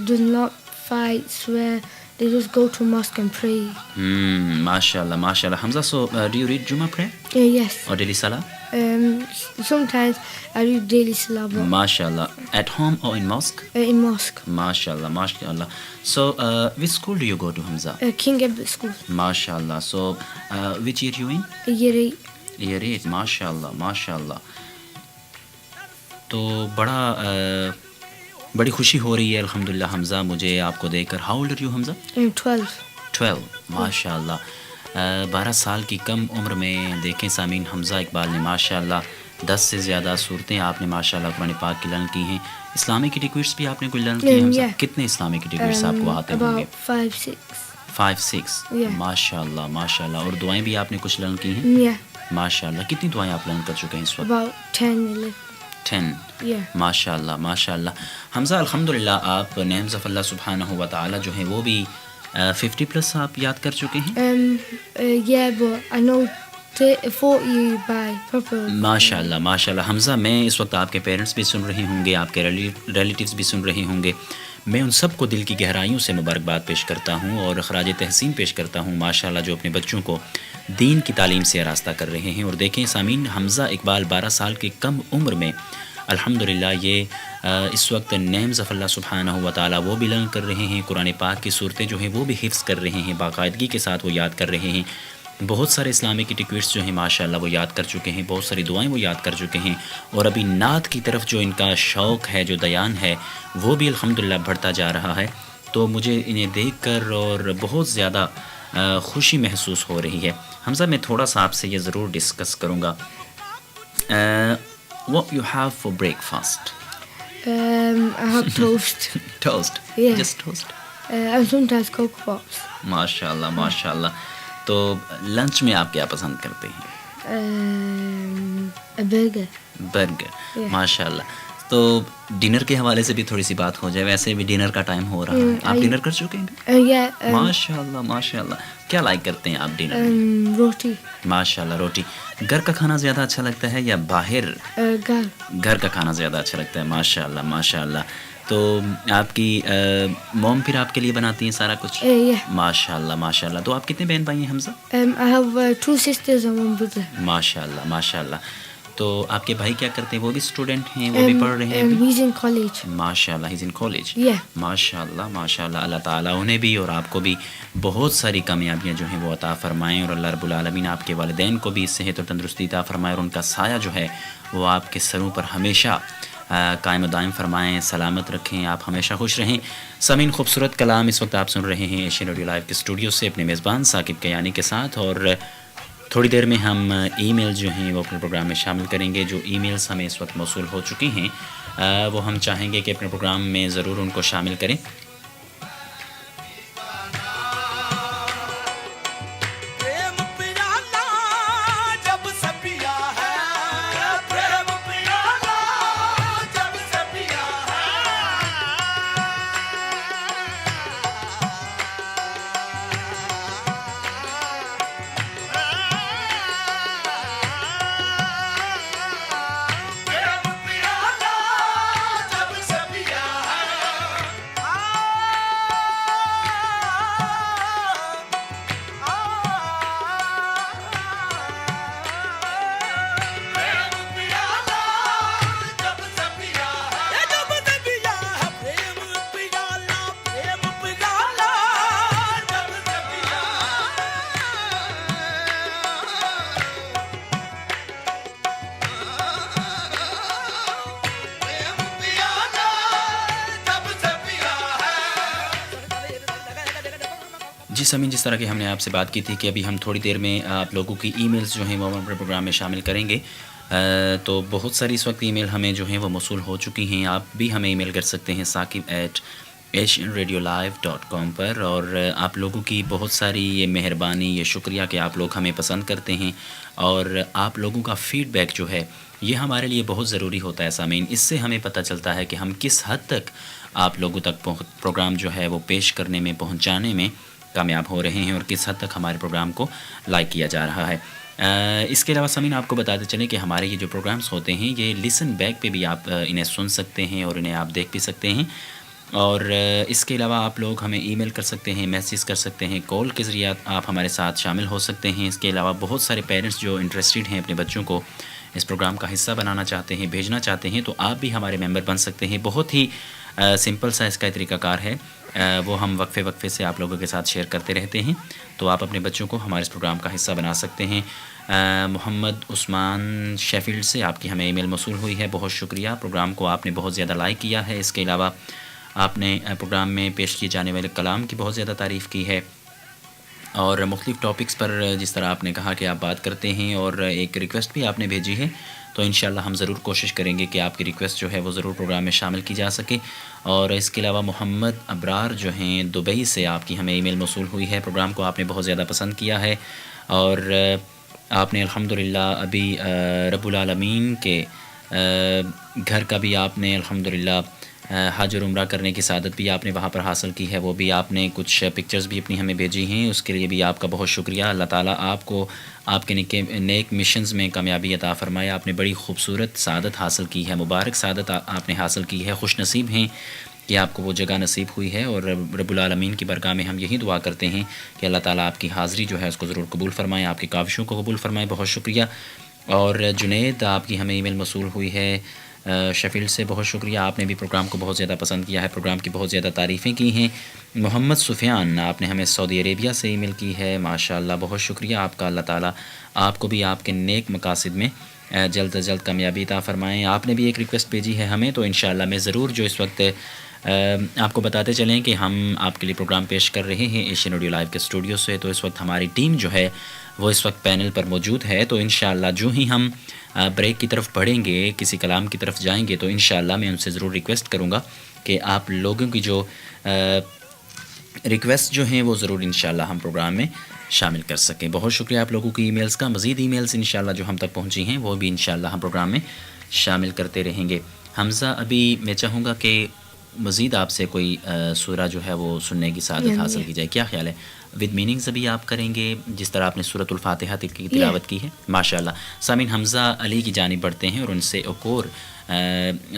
does not fight, swear, they just go to mosque and pray. MashaAllah, MashaAllah. Hamza, so do you read Jummah prayer Yes. or daily salah? Sometimes I read daily salah. MashaAllah. At home or in mosque? In mosque. MashaAllah, MashaAllah. So which school do you go to, Hamza? King Edward School. MashaAllah. So which year you in? Year 8. Year 8. MashaAllah, MashaAllah. تو بڑی خوشی ہو رہی ہے الحمدللہ حمزہ مجھے آپ کو دیکھ کر. ہاؤ اولڈ آر یو حمزہ؟ 12. ماشاء اللہ 12 سال کی کم عمر میں دیکھیں سامعین, حمزہ اقبال نے ماشاء اللہ 10 سے زیادہ صورتیں آپ نے ماشاء اللہ قرآن پاک کی لرن کی ہیں. اسلامک ڈگریز بھی آپ نے کوئی لرن کی ہیں حمزہ؟ کتنے اسلامک ڈگریز آپ کو آتے ہوں گے؟ 5-6. ماشاء اللہ ماشاء اللہ. اور دعائیں بھی آپ نے کچھ لرن کی ہیں ماشاء اللہ؟ کتنی دعائیں آپ لرن کر چکے ہیں اس وقت؟ 10. ماشاء اللہ ماشاء اللہ. حمزہ الحمدللہ آپ نیمز آف اللہ سبحانہ و تعالیٰ جو ہیں وہ بھی 50+ آپ یاد کر چکے ہیں؟ But I know 40 by proper. ماشاء اللہ ماشاء اللہ. حمزہ میں اس وقت آپ کے پیرنٹس بھی سن رہے ہوں گے, آپ کے ریلیٹیوز بھی سن رہے ہوں گے. میں ان سب کو دل کی گہرائیوں سے مبارکباد پیش کرتا ہوں اور خراج تحسین پیش کرتا ہوں ماشاء اللہ, جو اپنے بچوں کو دین کی تعلیم سے آراستہ کر رہے ہیں. اور دیکھیں سامعین, حمزہ اقبال 12 سال کی کم عمر میں الحمدللہ یہ اس وقت نیمز آف اللہ سبحانہ و تعالیٰ وہ بھی لرن کر رہے ہیں, قرآن پاک کی صورتیں جو ہیں وہ بھی حفظ کر رہے ہیں, باقاعدگی کے ساتھ وہ یاد کر رہے ہیں. بہت سارے اسلامک ٹکویٹس جو ہیں ماشاء اللہ وہ یاد کر چکے ہیں, بہت ساری دعائیں وہ یاد کر چکے ہیں, اور ابھی نعت کی طرف جو ان کا شوق ہے, جو دیان ہے, وہ بھی الحمدللہ بڑھتا جا رہا ہے. تو مجھے انہیں دیکھ کر اور بہت زیادہ خوشی محسوس ہو رہی ہے. حمزہ میں تھوڑا سا آپ سے یہ ضرور ڈسکس کروں گا, what you have for breakfast? I have toast. Toast? Yeah. Just toast? And sometimes Cocoa Pops. ماشاء اللہ ماشاء اللہ. تو لنچ میں آپ کیا پسند کرتے ہیں؟ A burger. برگر. ماشاء اللہ. تو ڈنر کے حوالے سے بھی تھوڑی سی بات ہو جائے, ویسے بھی ڈنر کا ٹائم ہو رہا ہے, آپ ڈنر کر چکے ہیں؟ ماشاء اللہ ماشاء اللہ. کیا لائک کرتے ہیں آپ ڈنر میں؟ روٹی. ماشاء اللہ روٹی. گھر کا کھانا زیادہ اچھا لگتا ہے یا باہر؟ گھر کا کھانا زیادہ اچھا لگتا ہے. ماشاء اللہ ماشاء اللہ. تو آپ کی موم پھر آپ کے لیے بناتی ہیں سارا کچھ؟ ماشاء اللہ ماشاء اللہ. تو آپ کتنے بہن بھائی ہیں حمزہ؟ I have 2 sisters and 1 brother. ماشاء اللہ ماشاء اللہ. تو آپ کے بھائی کیا کرتے ہیں؟ وہ بھی اسٹوڈنٹ ہیں, وہ بھی پڑھ رہے ہیں؟ He's in college. ماشاء اللہ, he's in college. ماشاء اللہ ماشاء اللہ. اللہ تعالیٰ انہیں بھی اور آپ کو بھی بہت ساری کامیابیاں جو ہیں وہ عطا فرمائیں, اور اللہ رب العالمین آپ کے والدین کو بھی صحت و تندرستی عطا فرمائیں, اور ان کا سایہ جو ہے وہ آپ کے سروں پر ہمیشہ قائم و دائم فرمائیں, سلامت رکھیں, آپ ہمیشہ خوش رہیں. سامعین, خوبصورت کلام اس وقت آپ سن رہے ہیں ایشین آڈیو لائیو کے اسٹوڈیو سے اپنے میزبان ثاقب کیانی کے ساتھ, اور تھوڑی دیر میں ہم ای میل جو ہیں وہ اپنے پروگرام میں شامل کریں گے. جو ای میلز ہمیں اس وقت موصول ہو چکی ہیں وہ ہم چاہیں گے کہ اپنے پروگرام میں ضرور ان کو شامل کریں. جی سامعین، جس طرح کہ ہم نے آپ سے بات کی تھی کہ ابھی ہم تھوڑی دیر میں آپ لوگوں کی ای میلز جو ہیں وہ ہم اپنے پروگرام میں شامل کریں گے، تو بہت ساری اس وقت ای میل ہمیں جو ہیں وہ موصول ہو چکی ہیں. آپ بھی ہمیں ای میل کر سکتے ہیں saqib@asianradiolive.com پر. اور آپ لوگوں کی بہت ساری یہ مہربانی، یہ شکریہ کہ آپ لوگ ہمیں پسند کرتے ہیں، اور آپ لوگوں کا فیڈ بیک جو ہے یہ ہمارے لیے بہت ضروری ہوتا ہے سامعین. اس سے ہمیں پتہ چلتا ہے کہ ہم کس حد تک آپ لوگوں تک پروگرام جو ہے وہ پیش کرنے میں، پہنچانے میں کامیاب ہو رہے ہیں، اور کس حد تک ہمارے پروگرام کو لائک کیا جا رہا ہے. اس کے علاوہ سامعین آپ کو بتاتے چلیں کہ ہمارے یہ جو پروگرامز ہوتے ہیں یہ لسن بیک پہ بھی آپ انہیں سن سکتے ہیں اور انہیں آپ دیکھ بھی سکتے ہیں. اور اس کے علاوہ آپ لوگ ہمیں ای میل کر سکتے ہیں، میسیج کر سکتے ہیں، کال کے ذریعے آپ ہمارے ساتھ شامل ہو سکتے ہیں. اس کے علاوہ بہت سارے پیرنٹس جو انٹرسٹڈ ہیں اپنے بچوں کو اس پروگرام کا حصہ بنانا چاہتے ہیں، بھیجنا چاہتے ہیں، تو آپ بھی ہمارے ممبر بن سکتے ہیں. بہت ہی سمپل سا اس کا طریقہ کار ہے، وہ ہم وقفے سے آپ لوگوں کے ساتھ شیئر کرتے رہتے ہیں. تو آپ اپنے بچوں کو ہمارے اس پروگرام کا حصہ بنا سکتے ہیں. محمد عثمان شیفیلڈ سے آپ کی ہمیں ای میل موصول ہوئی ہے، بہت شکریہ. پروگرام کو آپ نے بہت زیادہ لائک کیا ہے. اس کے علاوہ آپ نے پروگرام میں پیش کیے جانے والے کلام کی بہت زیادہ تعریف کی ہے، اور مختلف ٹاپکس پر جس طرح آپ نے کہا کہ آپ بات کرتے ہیں، اور ایک ریکویسٹ بھی آپ نے بھیجی ہے. تو انشاءاللہ ہم ضرور کوشش کریں گے کہ آپ کی ریکویسٹ جو ہے وہ ضرور پروگرام میں شامل کی جا سکے. اور اس کے علاوہ محمد ابرار جو ہیں دبئی سے، آپ کی ہمیں ای میل موصول ہوئی ہے. پروگرام کو آپ نے بہت زیادہ پسند کیا ہے، اور آپ نے الحمدللہ ابھی رب العالمین کے گھر کا بھی آپ نے الحمدللہ حج اور عمرہ کرنے کی سعادت بھی آپ نے وہاں پر حاصل کی ہے. وہ بھی آپ نے کچھ پکچرز بھی اپنی ہمیں بھیجی ہیں، اس کے لیے بھی آپ کا بہت شکریہ. اللہ تعالیٰ آپ کو آپ کے نیک مشنز میں کامیابی عطا فرمائے. آپ نے بڑی خوبصورت سعادت حاصل کی ہے، مبارک سعادت آپ نے حاصل کی ہے. خوش نصیب ہیں کہ آپ کو وہ جگہ نصیب ہوئی ہے، اور رب العالمین کی برگاہ میں ہم یہی دعا کرتے ہیں کہ اللہ تعالیٰ آپ کی حاضری جو ہے اس کو ضرور قبول فرمائے، آپ کی کاوشوں کو قبول فرمائے. بہت شکریہ. اور جنید، آپ کی ہمیں ای میل موصول ہوئی ہے شفیل سے، بہت شکریہ. آپ نے بھی پروگرام کو بہت زیادہ پسند کیا ہے، پروگرام کی بہت زیادہ تعریفیں کی ہیں. محمد سفیان، آپ نے ہمیں سعودی عربیہ سے ای میل کی ہے، ماشاءاللہ بہت شکریہ آپ کا. اللہ تعالیٰ آپ کو بھی آپ کے نیک مقاصد میں جلد از جلد کامیابی عطا فرمائیں. آپ نے بھی ایک ریکویسٹ بھیجی ہے ہمیں، تو انشاءاللہ میں ضرور جو اس وقت آپ کو بتاتے چلیں کہ ہم آپ کے لیے پروگرام پیش کر رہے ہیں ایشین ریڈیو لائیو کے اسٹوڈیو سے. تو اس وقت ہماری ٹیم جو ہے وہ اس وقت پینل پر موجود ہے. تو انشاءاللہ جو ہی ہم بریک کی طرف بڑھیں گے، کسی کلام کی طرف جائیں گے، تو انشاءاللہ میں ان سے ضرور ریکویسٹ کروں گا کہ آپ لوگوں کی جو ریکویسٹ جو ہیں وہ ضرور انشاءاللہ ہم پروگرام میں شامل کر سکیں. بہت شکریہ آپ لوگوں کی ای میلز کا. مزید ای میلز انشاءاللہ جو ہم تک پہنچی ہیں وہ بھی انشاءاللہ ہم پروگرام میں شامل کرتے رہیں گے. حمزہ، ابھی میں چاہوں گا کہ مزید آپ سے کوئی سورہ جو ہے وہ سننے کی سعادت حاصل کی جائے. کیا خیال ہے؟ ود میننگز ابھی آپ کریں گے جس طرح آپ نے سورۃ الفاتحہ کی تلاوت کی ہے. ماشاءاللہ. سامعین، حمزہ علی کی جانب بڑھتے ہیں اور ان سے ایک اور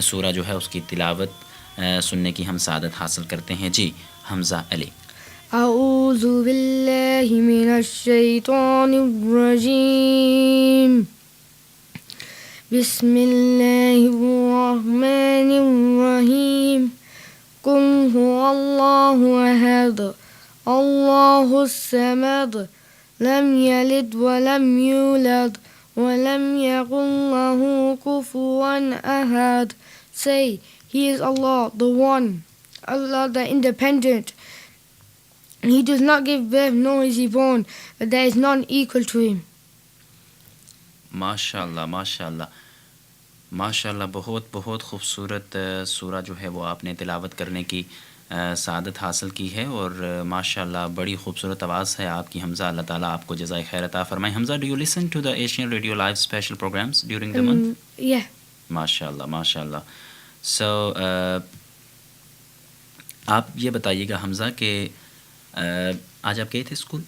سورہ جو ہے اس کی تلاوت سننے کی ہم سعادت حاصل کرتے ہیں. جی حمزہ علی. اعوذ باللہ من الشیطان الرجیم، بسم اللہ الرحمن الرحیم. قل هو اللہ احد اللہ الصمد لم یلد ولم یولد ولم یکن له کفوا احد. Say, He is Allah, the One, Allah the Independent. He does not give birth, nor is he born, but there is none equal to him. ماشاءاللہ ماشاءاللہ ماشاءاللہ. بہت بہت خوبصورت سورہ جو ہے وہ آپ نے تلاوت کرنے کی سعادت حاصل کی ہے، اور ماشاءاللہ بڑی خوبصورت آواز ہے آپ کی حمزہ. اللہ تعالیٰ آپ کو جزائے خیر عطا فرمائے. Hamza, do you listen to the Asian radio live special programmes during the month? Yeah. ماشاءاللہ ماشاءاللہ. سو آپ یہ بتائیے گا حمزہ کہ آج آپ گئے تھے اسکول؟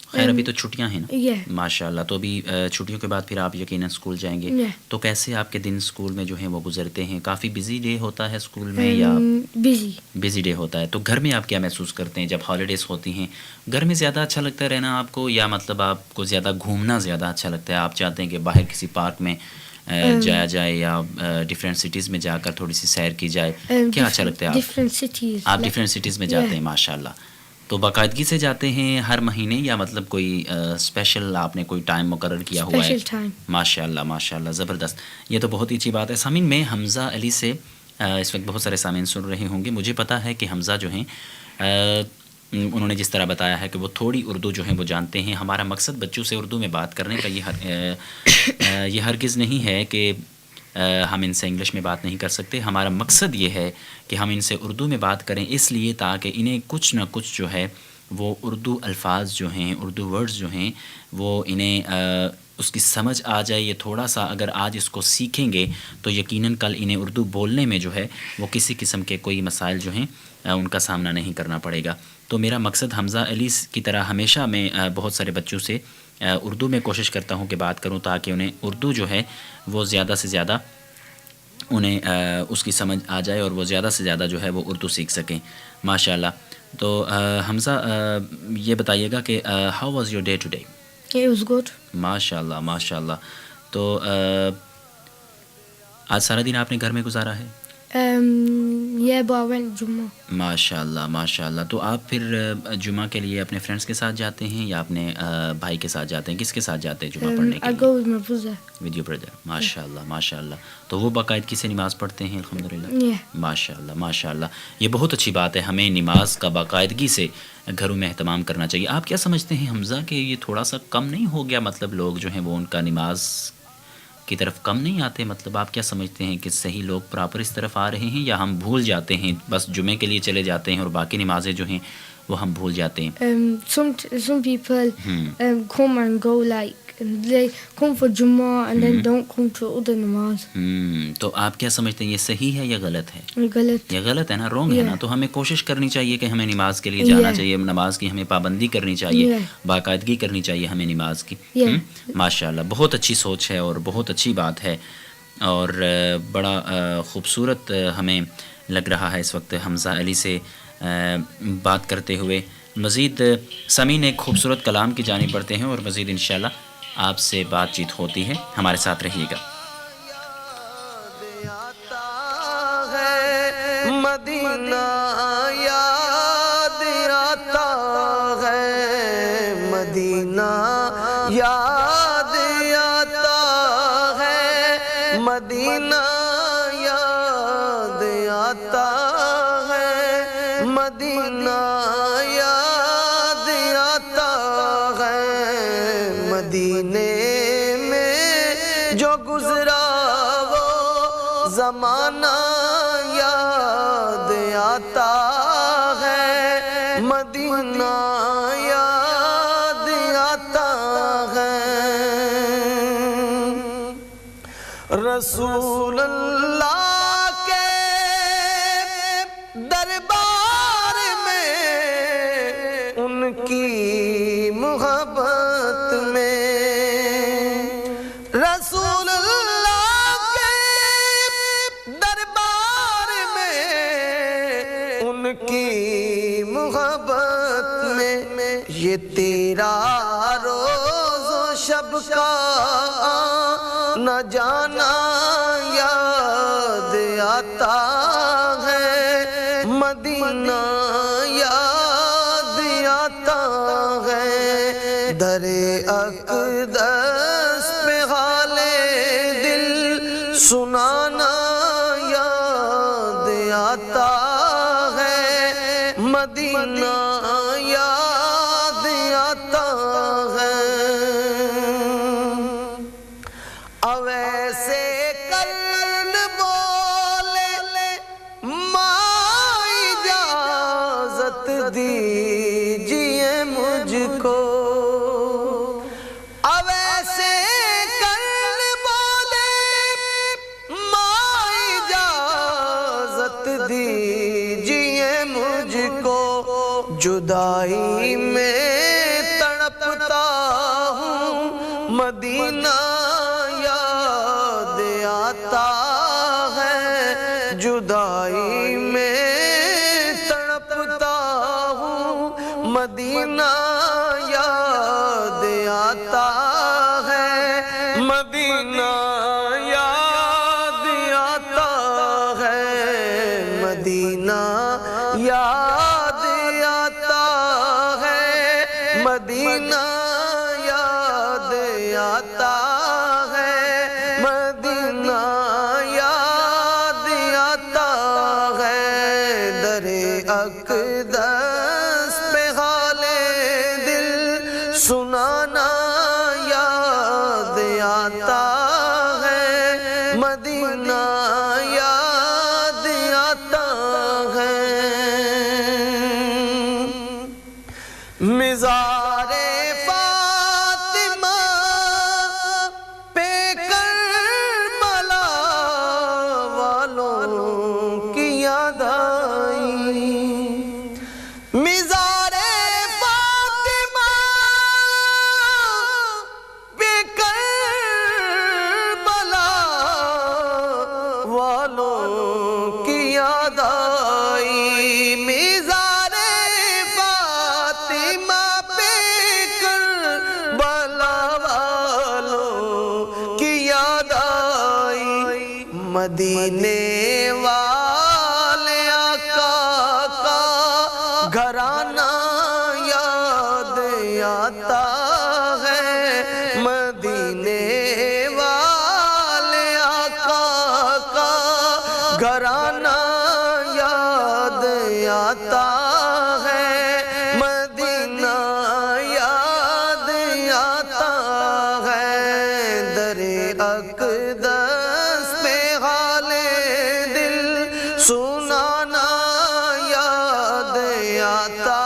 خیر ابھی تو چھٹیاں ہیں نا. Yeah. ماشاءاللہ. تو ابھی چھٹیوں کے بعد پھر آپ یقیناً اسکول جائیں گے. Yeah. تو کیسے آپ کے دن اسکول میں جو ہیں وہ گزرتے ہیں؟ کافی بزی ڈے ہوتا ہے اسکول میں یا بزی ڈے ہوتا ہے؟ تو گھر میں آپ کیا محسوس کرتے ہیں جب ہالیڈیز ہوتی ہیں؟ گھر میں زیادہ اچھا لگتا ہے رہنا آپ کو، یا مطلب آپ کو زیادہ گھومنا زیادہ اچھا لگتا ہے؟ آپ چاہتے ہیں کہ باہر کسی پارک میں جایا جائے یا ڈفرینٹ سٹیز میں جا کر تھوڑی سی سیر کی جائے؟ کیا اچھا لگتا ہے آپ؟ آپ ڈفرینٹ سٹیز میں جاتے ہیں، ماشاءاللہ. تو باقاعدگی سے جاتے ہیں ہر مہینے، یا مطلب کوئی اسپیشل آپ نے کوئی ٹائم مقرر کیا ہوا ہے؟ ماشاءاللہ ماشاءاللہ، زبردست. یہ تو بہت ہی اچھی بات ہے. سامعین، میں حمزہ علی سے اس وقت بہت سارے سامعین سن رہے ہوں گے. مجھے پتہ ہے کہ حمزہ جو ہیں انہوں نے جس طرح بتایا ہے کہ وہ تھوڑی اردو جو ہے وہ جانتے ہیں. ہمارا مقصد بچوں سے اردو میں بات کرنے کا یہ ہرگز نہیں ہے کہ ہم ان سے انگلش میں بات نہیں کر سکتے. ہمارا مقصد یہ ہے کہ ہم ان سے اردو میں بات کریں، اس لیے تاکہ انہیں کچھ نہ کچھ جو ہے وہ اردو الفاظ جو ہیں، اردو ورڈز جو ہیں، وہ انہیں اس کی سمجھ آ جائے. یہ تھوڑا سا اگر آج اس کو سیکھیں گے تو یقیناً کل انہیں اردو بولنے میں جو ہے وہ کسی قسم کے کوئی مسائل جو ہیں ان کا سامنا نہیں کرنا پڑے گا. تو میرا مقصد حمزہ علی کی طرح ہمیشہ میں بہت سارے بچوں سے اردو میں کوشش کرتا ہوں کہ بات کروں، تاکہ انہیں اردو جو ہے وہ زیادہ سے زیادہ انہیں اس کی سمجھ آ جائے اور وہ زیادہ سے زیادہ جو ہے وہ اردو سیکھ سکیں. ماشاء اللہ. تو حمزہ یہ بتائیے گا کہ how was your day today? It was good. ماشاء اللہ ماشاء اللہ. تو آج سارا دن آپ نے گھر میں گزارا ہے؟ Yeah, but I went Jummah. ماشاء اللہ ماشاء اللہ. تو آپ پھر جمعہ کے لیے اپنے فرینڈس کے ساتھ جاتے ہیں یا اپنے بھائی کے ساتھ جاتے ہیں؟ کس کے ساتھ جاتے ہیں جمعہ پڑھنے کے I لیے؟ go with my brother. With your brother. ماشاء اللہ ماشاء اللہ. تو وہ باقاعدگی سے نماز پڑھتے ہیں الحمدللہ؟ Yeah. ماشاء اللہ ماشاء اللہ. یہ بہت اچھی بات ہے، ہمیں نماز کا باقاعدگی سے گھروں میں اہتمام کرنا چاہیے. آپ کیا سمجھتے ہیں حمزہ کہ یہ تھوڑا سا کم نہیں ہو گیا؟ مطلب لوگ جو ہیں وہ ان کا نماز کی طرف کم نہیں آتے؟ مطلب آپ کیا سمجھتے ہیں کہ صحیح لوگ پراپر اس طرف آ رہے ہیں، یا ہم بھول جاتے ہیں، بس جمعے کے لیے چلے جاتے ہیں اور باقی نمازیں جو ہیں وہ ہم بھول جاتے ہیں؟ Some people come and go, like they come for Jummah and then don't come to other namaz. تو آپ کیا سمجھتے ہیں، یہ صحیح ہے یا غلط ہے؟ غلط. یہ غلط ہے نا، رونگ ہے نا. تو ہمیں کوشش کرنی چاہیے کہ ہمیں نماز کے لیے جانا چاہیے، نماز کی ہمیں پابندی کرنی چاہیے، باقاعدگی کرنی چاہیے ہمیں نماز کی. ماشاء اللہ. بہت اچھی سوچ ہے اور بہت اچھی بات ہے، اور بڑا خوبصورت ہمیں لگ رہا ہے اس وقت حمزہ علی سے بات کرتے ہوئے. مزید سامعین ایک خوبصورت کلام کی جانب بڑھتے ہیں اور مزید انشاءاللہ آپ سے بات چیت ہوتی ہے. ہمارے ساتھ رہیے گا. مدینہ یاد آتا ہے، مدینہ یاد آتا ہے، مدینہ یاد آتا ہے، مدینہ یاد آتا ہے. مدینے میں جو گزرا وہ زمانہ یاد آتا ہے، مدینہ یاد آتا ہے. رسول اللہ کے دربار میں ان کی محبت میں، رسول اللہ کے دربار میں ان کی محبت میں، یہ تیرا روز و شب کا نہ جانا یاد آتا ہے، مدینہ یاد آتا ہے. در اقدس پہ حال دل سنانا یاد آتا ہے، مدینہ یاد آتا ہے. اویسے کرن بولے ماں اجازت دیجیے مجھ کو، اویسے کرن بولے ماں اجازت دیجیے مجھ کو، جدائی میں تڑپتا ہوں، مدینہ یاد آتا ہے، جدائی میں تڑپتا ہوں، مدینہ یاد آتا ہے، مدینہ یاد آتا ہے، مدینہ یاد آتا ہے، مدینہ یاد آتا ہے، مدینہ یاد آتا ہے. در اقدس پہ مزار فاطمہ پہ کربلا والوں کی یاد آئی مزار فاطمہ پہ کربلا والوں کی یاد آئی مزار فاطمہ پہ کربلا والوں کی یاد آئی مدینے والے آقا کا گھرانہ یاد آتا ہے مدینے والے آقا کا گھرانہ یاد آتا ہے مدینہ یاد آتا ہے در اقدس پہ حال دل سنانا یاد آتا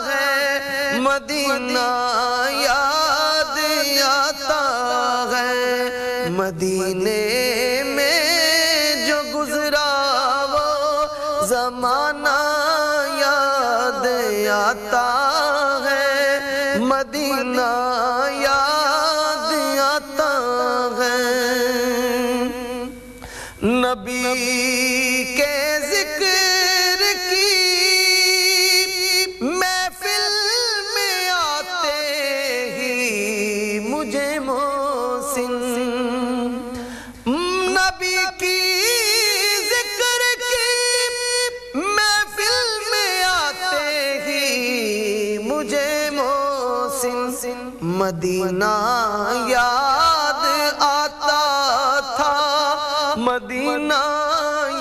ہے مدینہ یاد آتا ہے مدینے میں جو گزرا وہ زمانہ یاد آتا ہے مدینہ یاد آتا ہے نبی کے ذکر کی محفل میں آتے ہی مجھے محسن نبی کی ذکر کی محفل میں آتے ہی مجھے محسن مدینہ یاد آتا تھا مدینہ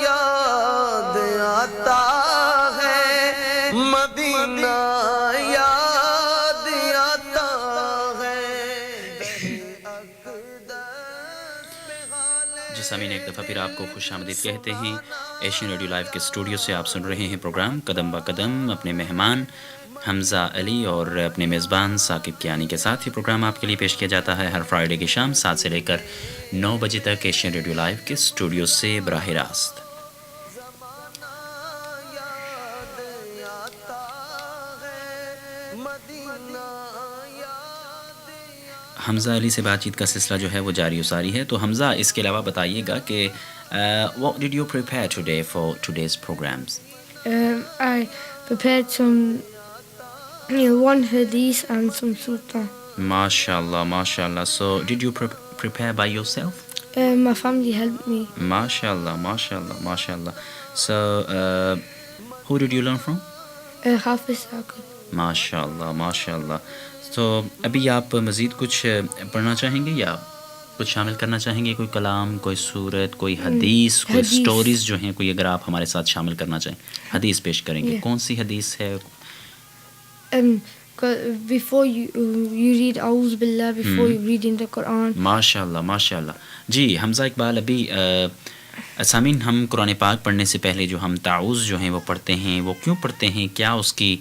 یاد آتا ہے مدینہ یاد آتا ہے جی سامعین ایک دفعہ پھر آپ کو خوش آمدید کہتے ہیں ایشین ریڈیو لائیو کے اسٹوڈیو سے آپ سن رہے ہیں پروگرام قدم با قدم اپنے مہمان حمزہ علی اور اپنے میزبان ثاقب کیانی کے ساتھ یہ پروگرام آپ کے لیے پیش کیا جاتا ہے ہر فرائیڈے کی شام 7 سے لے کر 9 بجے تک ایشین ریڈیو لائیو کے اسٹوڈیو سے براہ راست حمزہ علی سے بات چیت کا سلسلہ جو ہے وہ جاری و ساری ہے تو حمزہ اس کے علاوہ بتائیے گا کہ what did you prepare today for today's programs? I prepared some one hadith and some surah. MashaAllah, MashaAllah. So did you prepare by yourself? My family helped me. MashaAllah, MashaAllah, MashaAllah. So who did you learn from? Hafiz Saqib. MashaAllah, MashaAllah. تو ابھی آپ مزید کچھ پڑھنا چاہیں گے یا کچھ شامل کرنا چاہیں گے کوئی کلام کوئی سورت کوئی حدیث کوئی سٹوریز جو ہیں کوئی اگر آپ ہمارے ساتھ شامل کرنا چاہیں حدیث پیش کریں گے کون سی حدیث ہے before you read اعوذ باللہ before you reading the Quran. ماشاءاللہ ماشاءاللہ. جی حمزہ اقبال ابھی سامعین ہم قرآن پاک پڑھنے سے پہلے جو ہم تعوذ جو ہیں وہ پڑھتے ہیں وہ کیوں پڑھتے ہیں کیا اس کی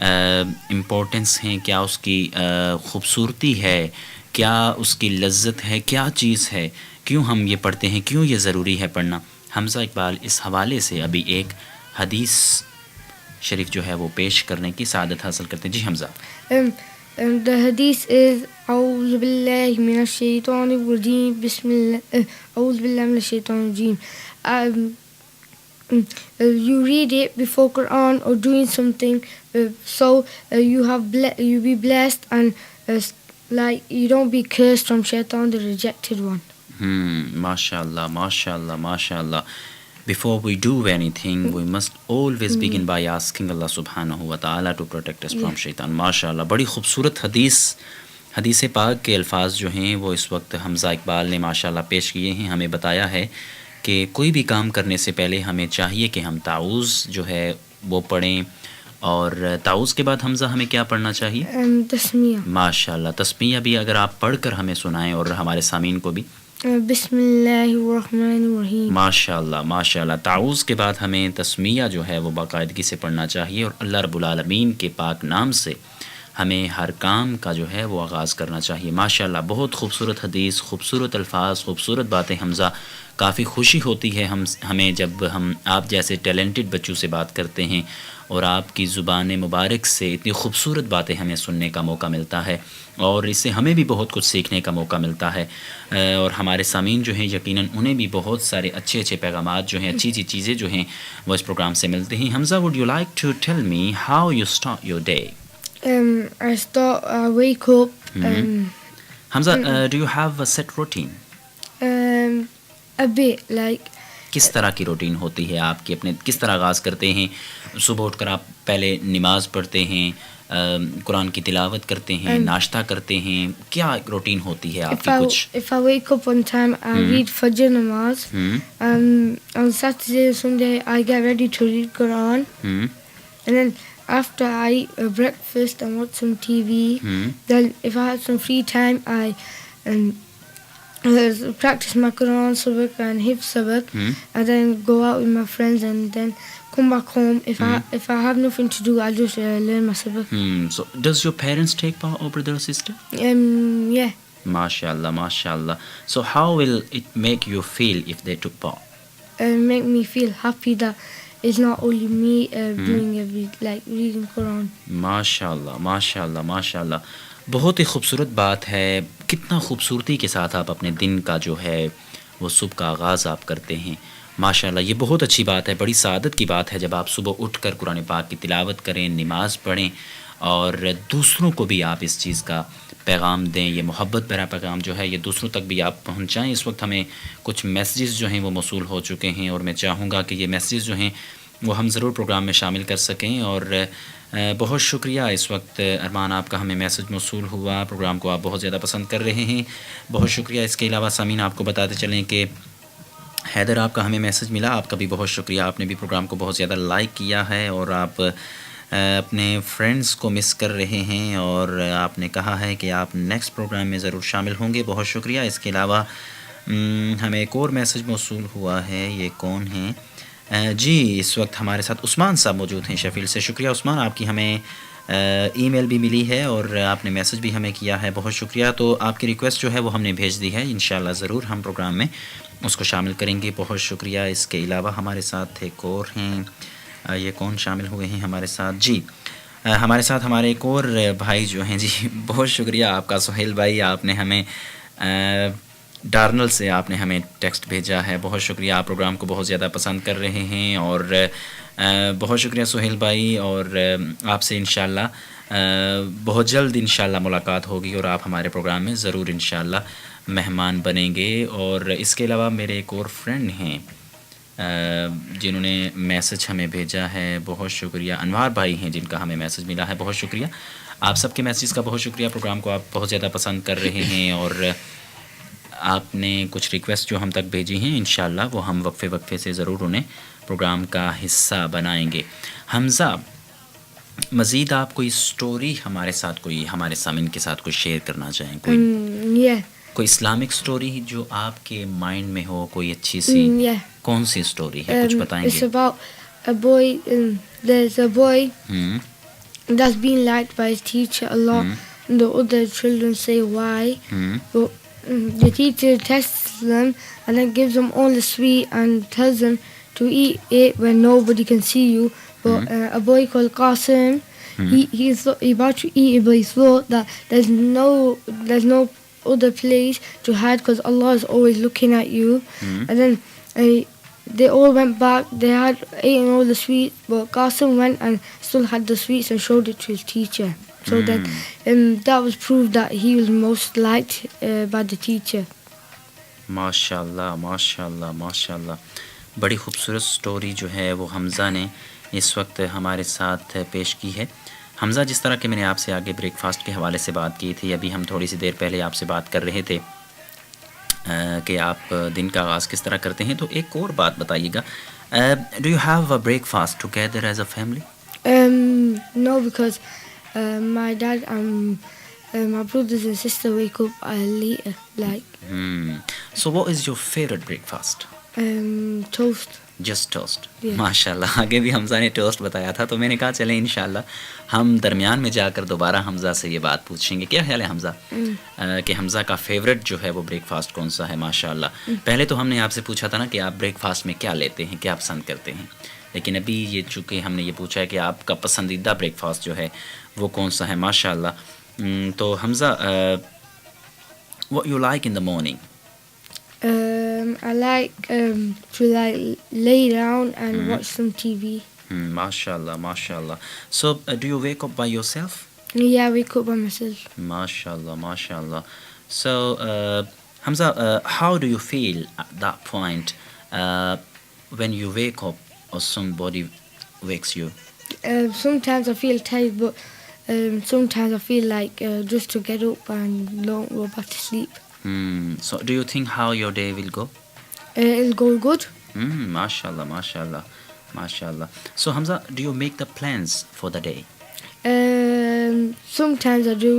امپورٹنس ہیں کیا اس کی خوبصورتی ہے کیا اس کی لذت ہے کیا چیز ہے کیوں ہم یہ پڑھتے ہیں کیوں یہ ضروری ہے پڑھنا حمزہ اقبال اس حوالے سے ابھی ایک حدیث شریف جو ہے وہ پیش کرنے کی سعادت حاصل کرتے ہیں. جی حمزہ. The hadith is أعوذ بالله من الشيطان الرجيم بسم الله أعوذ بالله من الشيطان الرجيم. You read it before Quran or doing something so you be blessed and like you don't be cursed from shaitan, the rejected one. MashaAllah, MashaAllah, MashaAllah. Before we do anything, we must always begin by asking Allah subhanahu wa ta'ala to protect us from shaitan. MashaAllah. بڑی خوبصورت حدیث پاک کے الفاظ جو ہیں وہ اس وقت حمزہ اقبال نے ماشاءاللہ پیش کیے ہیں. ہمیں بتایا ہے کہ کوئی بھی کام کرنے سے پہلے ہمیں چاہیے کہ ہم تعوذ جو ہے وہ پڑھیں اور تعوذ کے بعد حمزہ ہمیں کیا پڑھنا چاہیے؟ تسمیہ. ماشاءاللہ. تسمیہ بھی اگر آپ پڑھ کر ہمیں سنائیں اور ہمارے سامعین کو بھی. بسم اللہ الرحمن الرحیم. ماشاءاللہ ماشاءاللہ. تعوذ کے بعد ہمیں تسمیہ جو ہے وہ باقاعدگی سے پڑھنا چاہیے اور اللہ رب العالمین کے پاک نام سے ہمیں ہر کام کا جو ہے وہ آغاز کرنا چاہیے. ماشاءاللہ بہت خوبصورت حدیث, خوبصورت الفاظ, خوبصورت باتیں حمزہ. کافی خوشی ہوتی ہے ہمیں جب ہم آپ جیسے ٹیلنٹڈ بچوں سے بات کرتے ہیں اور آپ کی زبان مبارک سے اتنی خوبصورت باتیں ہمیں سننے کا موقع ملتا ہے, اور اس سے ہمیں بھی بہت کچھ سیکھنے کا موقع ملتا ہے, اور ہمارے سامعین جو ہیں یقیناً انہیں بھی بہت سارے اچھے اچھے پیغامات جو ہیں, اچھی اچھی چیزیں جو ہیں وہ اس پروگرام سے ملتی ہیں. حمزہ, would you like to tell me how you start your day? I wake up. Hamza, do you have a set routine? A bit, like. کس طرح کی روٹین ہوتی ہے آپ کی, اپنے کس طرح آغاز کرتے ہیں؟ صبح اٹھ کر آپ پہلے نماز پڑھتے ہیں, قرآن کی تلاوت کرتے ہیں, ناشتہ کرتے ہیں, کیا روٹین ہوتی ہے آپ کی کچھ؟ If I wake up on time, I read Fajr namaz. On Saturday and Sunday, I get ready to read Quran. And then after I eat breakfast and watch some TV, then if I have some free time, I practice my Quran sabak and hifz sabak, and then go out with my friends and then come back home. If I have nothing to do, I'll just learn my sabak. So does your parents take part, or brother or sister? Yeah. MashaAllah, MashaAllah. So how will it make you feel if they took part? Make me feel happy that it's not only me doing like reading Quran. MashaAllah, MashaAllah, MashaAllah. بہت ہی خوبصورت بات ہے. کتنا خوبصورتی کے ساتھ آپ اپنے دن کا جو ہے وہ صبح کا آغاز آپ کرتے ہیں. ماشاءاللہ یہ بہت اچھی بات ہے, بڑی سعادت کی بات ہے جب آپ صبح اٹھ کر قرآن پاک کی تلاوت کریں, نماز پڑھیں, اور دوسروں کو بھی آپ اس چیز کا پیغام دیں. یہ محبت بھرا پیغام جو ہے یہ دوسروں تک بھی آپ پہنچائیں. اس وقت ہمیں کچھ میسیجز جو ہیں وہ موصول ہو چکے ہیں, اور میں چاہوں گا کہ یہ میسیجز جو ہیں وہ ہم ضرور پروگرام میں شامل کر سکیں. اور بہت شکریہ, اس وقت ارمان آپ کا ہمیں میسج موصول ہوا, پروگرام کو آپ بہت زیادہ پسند کر رہے ہیں, بہت شکریہ. اس کے علاوہ سامعین آپ کو بتاتے چلیں کہ حیدر آپ کا ہمیں میسج ملا, آپ کا بھی بہت شکریہ. آپ نے بھی پروگرام کو بہت زیادہ لائک کیا ہے, اور آپ اپنے فرینڈز کو مس کر رہے ہیں, اور آپ نے کہا ہے کہ آپ نیکسٹ پروگرام میں ضرور شامل ہوں گے. بہت شکریہ. اس کے علاوہ ہمیں ایک اور میسج موصول ہوا ہے, یہ کون ہیں؟ جی اس وقت ہمارے ساتھ عثمان صاحب موجود ہیں شفیل سے. شکریہ عثمان, آپ کی ہمیں ای میل بھی ملی ہے اور آپ نے میسج بھی ہمیں کیا ہے, بہت شکریہ. تو آپ کی ریکویسٹ جو ہے وہ ہم نے بھیج دی ہے, انشاءاللہ ضرور ہم پروگرام میں اس کو شامل کریں گے. بہت شکریہ. اس کے علاوہ ہمارے ساتھ ایک اور ہیں, یہ کون شامل ہوئے ہیں ہمارے ساتھ؟ جی ہمارے ساتھ ہمارے ایک اور بھائی جو ہیں, جی بہت شکریہ آپ کا سہیل بھائی, آپ نے ہمیں ڈارنل سے آپ نے ہمیں ٹیکسٹ بھیجا ہے. بہت شکریہ, آپ پروگرام کو بہت زیادہ پسند کر رہے ہیں, اور بہت شکریہ سہیل بھائی. اور آپ سے انشاءاللہ بہت جلد انشاءاللہ ملاقات ہوگی, اور آپ ہمارے پروگرام میں ضرور انشاءاللہ مہمان بنیں گے. اور اس کے علاوہ میرے ایک اور فرینڈ ہیں جنہوں نے میسج ہمیں بھیجا ہے, بہت شکریہ. انوار بھائی ہیں جن کا ہمیں میسج ملا ہے, بہت شکریہ. آپ سب کے میسیج کا بہت شکریہ. پروگرام کو آپ بہت زیادہ پسند کر رہے ہیں, اور آپ نے کچھ ریکویسٹ جو ہم تک بھیجی ہیں انشاءاللہ وہ ہم وقفے سے ضرور انہیں پروگرام کا حصہ بنائیں گے. حمزہ, مزید آپ کوئی سٹوری ہمارے ساتھ, کوئی ہمارے سامعین کے ساتھ کوئی شیئر کرنا چاہیں؟ کوئی اسلامک سٹوری جو آپ کے مائنڈ میں ہو, کوئی اچھی سی کون سی سٹوری ہے, کچھ بتائیں گے؟ It's about a boy, there's a boy that's being liked by his teacher a lot, and the other children say why, but the teacher tests them and then gives them all the sweet and tells them to eat it when nobody can see you. But a boy called Qasim, he about to eat it, but he thought that there's no other place to hide because Allah is always looking at you. And then they all went back. They had eaten all the sweets, but Qasim went and still had the sweets and showed it to his teacher. So then that was proof that he was most liked by the teacher. ماشاءاللہ ماشاءاللہ ماشاءاللہ. بڑی خوبصورت story جو ہے وہ حمزہ نے اس وقت ہمارے ساتھ پیش کی ہے. حمزہ, جس طرح کہ میں نے آپ سے آگے بریک فاسٹ کے حوالے سے بات کی تھی, ابھی ہم تھوڑی سی دیر پہلے آپ سے بات کر رہے تھے کہ آپ دن کا آغاز کس طرح کرتے ہیں, تو ایک اور بات بتائیے گا, do you have a breakfast together as a family? No, because my dad and my brothers and sister wake up later. Like. So what is your favorite breakfast? Toast. Just toast. Yeah. ماشاء اللہ, آگے بھی حمزہ نے toast بتایا تھا, تو میں نے کہا چلیں انشاءاللہ ہم درمیان میں جا کر دوبارہ حمزہ سے یہ بات پوچھیں گے. کیا خیال ہے حمزہ کہ حمزہ کا فیوریٹ جو ہے وہ بریک فاسٹ کون سا ہے؟ ماشاء اللہ, پہلے تو ہم نے آپ سے پوچھا تھا نا کہ آپ بریک فاسٹ میں کیا لیتے ہیں, کیا پسند کرتے ہیں, لیکن ابھی یہ چونکہ ہم نے یہ پوچھا ہے کہ آپ کا پسندیدہ بریک فاسٹ جو ہے وہ کون سا ہے. ماشاء اللہ. تو حمزہ, what you like in the morning? I like to lay down and watch some TV. ماشاء اللہ, ماشاء اللہ. So do you wake up by yourself? Yeah, I wake up by myself. ماشاء اللہ, ماشاء اللہ. So Hamza, how do you feel at that point when you wake up or somebody wakes you? Sometimes I feel tired, but sometimes I feel like just to get up and don't go back to sleep. So do you think how your day will go? It'll go good. ماشاء اللہ, ماشاء اللہ, ماشاء اللہ. So Hamza, do you make the plans for the day? Sometimes I do,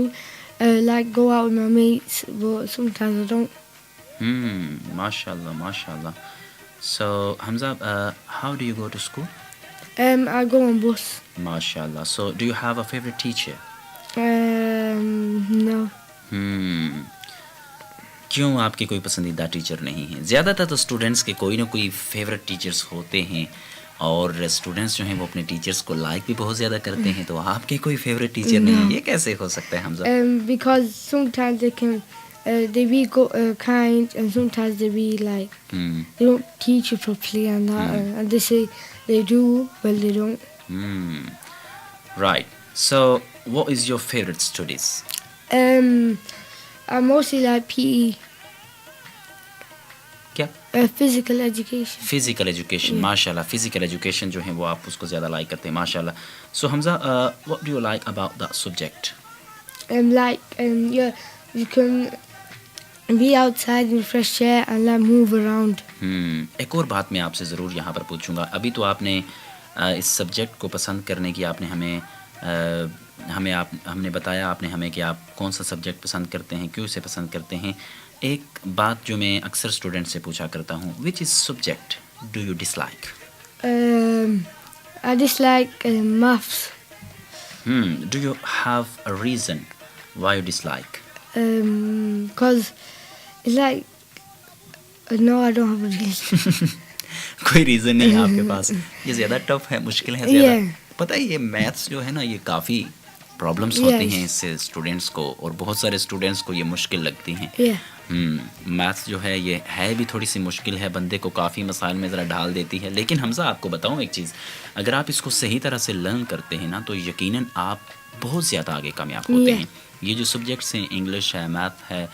like go out with my mates, but sometimes I don't. ماشاء اللہ, ماشاء اللہ. So Hamza, how do you go to school? I go on bus. ماشاء اللہ. So do you have a favorite teacher? No. کیوں آپ کے کوئی پسندیدہ teacher نہیں ہیں؟ زیادہ تر تو اسٹوڈنٹس کے کوئی نہ کوئی فیوریٹ ٹیچرس ہوتے ہیں, اور اسٹوڈنٹس جو ہیں وہ اپنے ٹیچرس کو لائک بھی بہت زیادہ کرتے ہیں, تو آپ کے کوئی فیوریٹ ٹیچر نہیں ہے, یہ کیسے ہو سکتا ہے حمزہ؟ Because sometimes they be kind, and sometimes they be like they don't teach you properly and that, and they say they do, well they don't. Right. So what is your favorite studies? I mostly like PE. کیا؟ Physical education. Physical education. ماشاء اللہ, physical education جو ہے وہ آپ اس کو زیادہ like کرتے ہیں. ماشاء اللہ. سو حمزہ, what do you like about that subject? You can be outside in fresh air and like move around. ایک اور بات میں آپ سے ضرور یہاں پر پوچھوں گا. ابھی تو آپ نے اس سبجیکٹ کو پسند کرنے کی آپ نے ہم نے بتایا آپ نے ہمیں کہ آپ کون سا سبجیکٹ پسند کرتے ہیں, کیوں اسے پسند کرتے ہیں. ایک بات جو میں اکثر اسٹوڈنٹ سے پوچھا کرتا ہوں, which is subject do you dislike? I dislike maths. Do you have a reason why you dislike? Because it's like no, I don't have a reason. کوئی ریزن نہیں ہے آپ کے پاس. یہ زیادہ ٹف ہے, مشکل ہے زیادہ. پتہ ہے یہ میتھس جو ہے نا یہ کافی پرابلمس ہوتی ہیں اس سے اسٹوڈنٹس کو, اور بہت سارے اسٹوڈنٹس کو یہ مشکل لگتی ہیں. میتھس جو ہے یہ ہے بھی تھوڑی سی مشکل ہے, بندے کو کافی مسائل میں ذرا ڈال دیتی ہے. لیکن حمزہ آپ کو بتاؤں ایک چیز, اگر آپ اس کو صحیح طرح سے لرن کرتے ہیں نا تو یقیناً آپ بہت زیادہ آگے کامیاب ہوتے ہیں. یہ جو سبجیکٹس ہیں, انگلش ہے, میتھ ہے,